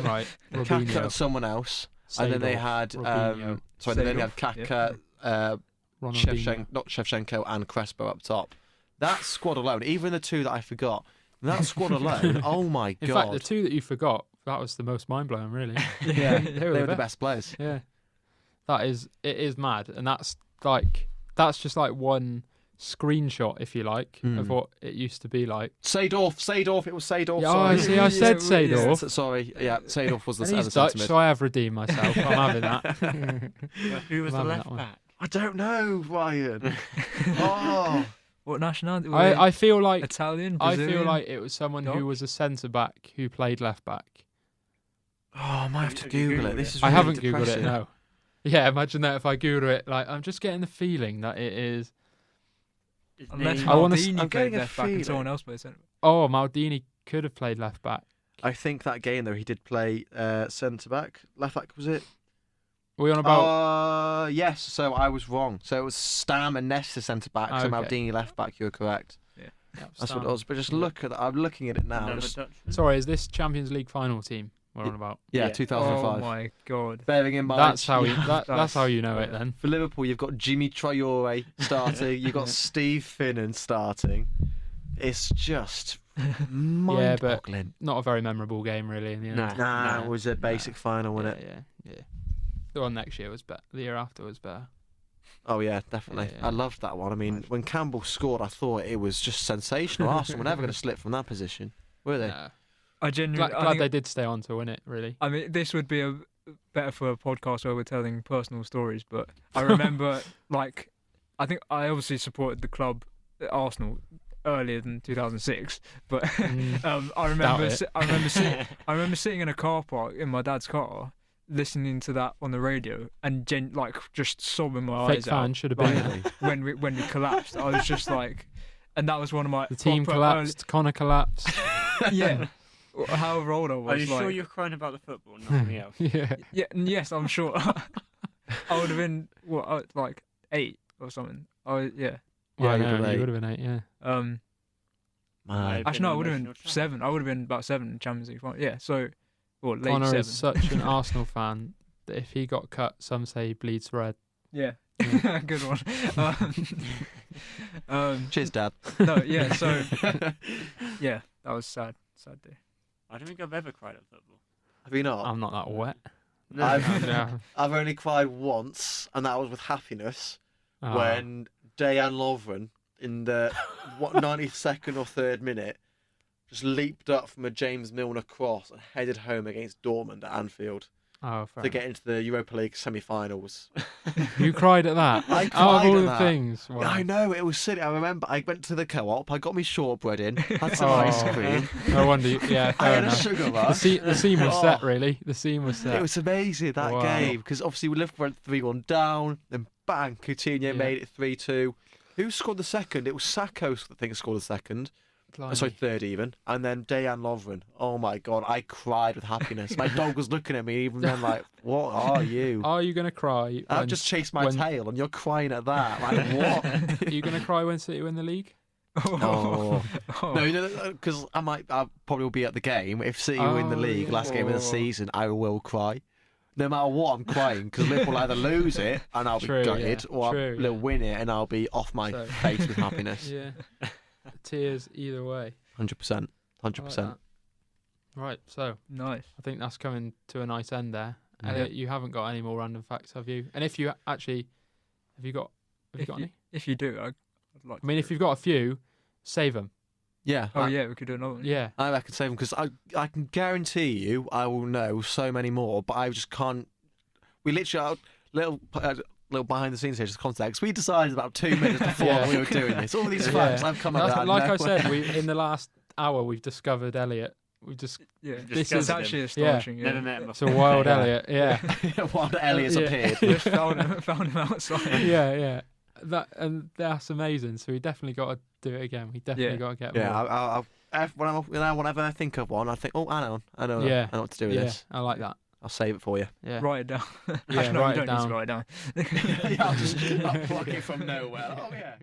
Speaker 1: right,
Speaker 3: Kaká and someone else. And then they had then they had Kaká, not Shevchenko, and Crespo up top. That squad alone, even the two that I forgot, that squad alone, oh my god.
Speaker 1: In fact, the two that you forgot, that was the most mind-blowing, really.
Speaker 3: Yeah, they were the best players.
Speaker 1: Yeah. It is mad. And that's just like one screenshot, if you like, of what it used to be like.
Speaker 3: Seedorf, it was Seedorf.
Speaker 1: Yeah, I said Seedorf.
Speaker 3: Yeah. Sorry, Seedorf was the
Speaker 1: and he's Dutch, so I have redeemed myself. I'm having that.
Speaker 4: Who was the left back?
Speaker 3: I don't know, Ryan. Oh.
Speaker 2: What nationality?
Speaker 1: I feel like
Speaker 2: Italian, Brazilian?
Speaker 1: I feel like it was someone who was a centre back who played left back.
Speaker 3: Oh, I might have to Google it. This is
Speaker 1: I
Speaker 3: really
Speaker 1: haven't
Speaker 3: depressing.
Speaker 1: Googled it. No. Yeah, imagine that if I Google it. Like, I'm just getting the feeling that it is.
Speaker 2: Unless
Speaker 1: I wanna
Speaker 2: Maldini played left back and someone else played centre back.
Speaker 1: Oh, Maldini could have played left back.
Speaker 3: I think that game though he did play centre back. Left back was it?
Speaker 1: Are we on about?
Speaker 3: Yes. So I was wrong. So it was Stam and Nesta centre back. So Maldini left back. You were correct.
Speaker 2: Yeah,
Speaker 3: that's what it was. But just look at that. I'm looking at it now.
Speaker 1: Sorry, is this Champions League final team we're on about?
Speaker 3: Yeah, 2005.
Speaker 2: Oh my god.
Speaker 3: Bearing in mind,
Speaker 1: that's how you know it then.
Speaker 3: For Liverpool, you've got Jimmy Traore starting. You've got Steve Finnan starting. It's just mind-boggling.
Speaker 1: Not a very memorable game, really. In the end.
Speaker 3: Nah, it was a basic final, wasn't it?
Speaker 1: Yeah. The one next year was better. The year after was better.
Speaker 3: Oh yeah, definitely. Yeah. I loved that one. I mean, when Campbell scored, I thought it was just sensational. Arsenal were never going to slip from that position, were they?
Speaker 1: No.
Speaker 2: I genuinely
Speaker 1: glad they did stay on to win it. Really.
Speaker 2: I mean, this would be better for a podcast where we're telling personal stories. But I remember, I think I obviously supported the club, Arsenal, earlier than 2006. But I remember sitting in a car park in my dad's car, listening to that on the radio and just sobbing my eyes out.
Speaker 1: Should have been
Speaker 2: when we collapsed. I was just like, and that was one of my.
Speaker 1: The team collapsed. Connor collapsed.
Speaker 2: Yeah, however old I was.
Speaker 4: Are you sure you're crying about the football, nothing else?
Speaker 1: Yeah.
Speaker 2: Yes, I'm sure. I would have been 8 or something.
Speaker 1: Yeah, you would have been 8. Yeah.
Speaker 2: Actually, no, I would have been 7. I would have been about 7 in Champions League final. Yeah, so. Late
Speaker 1: Connor
Speaker 2: 7.
Speaker 1: is such an Arsenal fan that if he got cut, some say he bleeds red.
Speaker 2: Yeah. Good one.
Speaker 3: Cheers, Dad.
Speaker 2: No, yeah, so yeah, that was sad day.
Speaker 4: I don't think I've ever cried at football.
Speaker 3: Have you not?
Speaker 1: I'm not that wet.
Speaker 4: No.
Speaker 3: I've only cried once, and that was with happiness when Dejan Lovren in the 92nd or 3rd minute just leaped up from a James Milner cross and headed home against Dortmund at Anfield to get into the Europa League semi-finals.
Speaker 1: You cried at that?
Speaker 3: I cried
Speaker 1: out of all
Speaker 3: at
Speaker 1: the
Speaker 3: that.
Speaker 1: Things. Wow.
Speaker 3: I know, it was silly. I remember I went to the co-op, I got me shortbread in, had some ice cream.
Speaker 1: No wonder. Yeah, fair
Speaker 3: I had
Speaker 1: enough.
Speaker 3: a sugar rush.
Speaker 1: The scene was set, really. The scene was set.
Speaker 3: It was amazing, that game, because obviously we Liverpool went 3-1 down, then bang, Coutinho made it 3-2. Who scored the second? It was Sacco, I think, scored the second. Sorry, 3rd even. And then Dejan Lovren. Oh my god, I cried with happiness. My dog was looking at me even then like, what are you?
Speaker 1: Are you going to cry?
Speaker 3: I've just chased my tail and you're crying at that. Like, what?
Speaker 1: Are you going to cry when City win the league?
Speaker 3: No, because I probably will be at the game. If City win the league, last game of the season, I will cry. No matter what, I'm crying because Liverpool either lose it and I'll be gutted, or they'll win it and I'll be off my face with happiness.
Speaker 1: Yeah. Tears either way.
Speaker 3: 100%. 100%.
Speaker 1: Right, so
Speaker 2: nice.
Speaker 1: I think that's coming to a nice end there. Elliot, you haven't got any more random facts, have you? And if you actually, have you got any?
Speaker 2: If you do, I'd like.
Speaker 1: I mean, if you've got a few, save them.
Speaker 3: Yeah.
Speaker 2: Yeah, we could do another one.
Speaker 1: Yeah.
Speaker 3: I can save them because I can guarantee you I will know so many more, but I just can't. We literally little behind the scenes here, just context. We decided about 2 minutes before we were doing this. All these facts I've come up with.
Speaker 1: Like I said, in the last hour we've discovered Elliot. We just
Speaker 2: this is actually astonishing.
Speaker 4: Never met him.
Speaker 1: It's a wild Elliot. Yeah.
Speaker 3: Wild Elliot's appeared.
Speaker 2: Just found him outside.
Speaker 1: Yeah. That's amazing. So we definitely got to do it again. We definitely got to get more.
Speaker 3: whenever I think of one, I think, oh, I know what to do with this.
Speaker 1: I like that.
Speaker 3: I'll save it for you.
Speaker 1: Yeah.
Speaker 2: Write it down.
Speaker 1: Yeah,
Speaker 2: No,
Speaker 1: write
Speaker 2: you
Speaker 1: it
Speaker 2: don't need
Speaker 1: down.
Speaker 2: to write it down.
Speaker 3: I'll pluck it from nowhere. Oh yeah.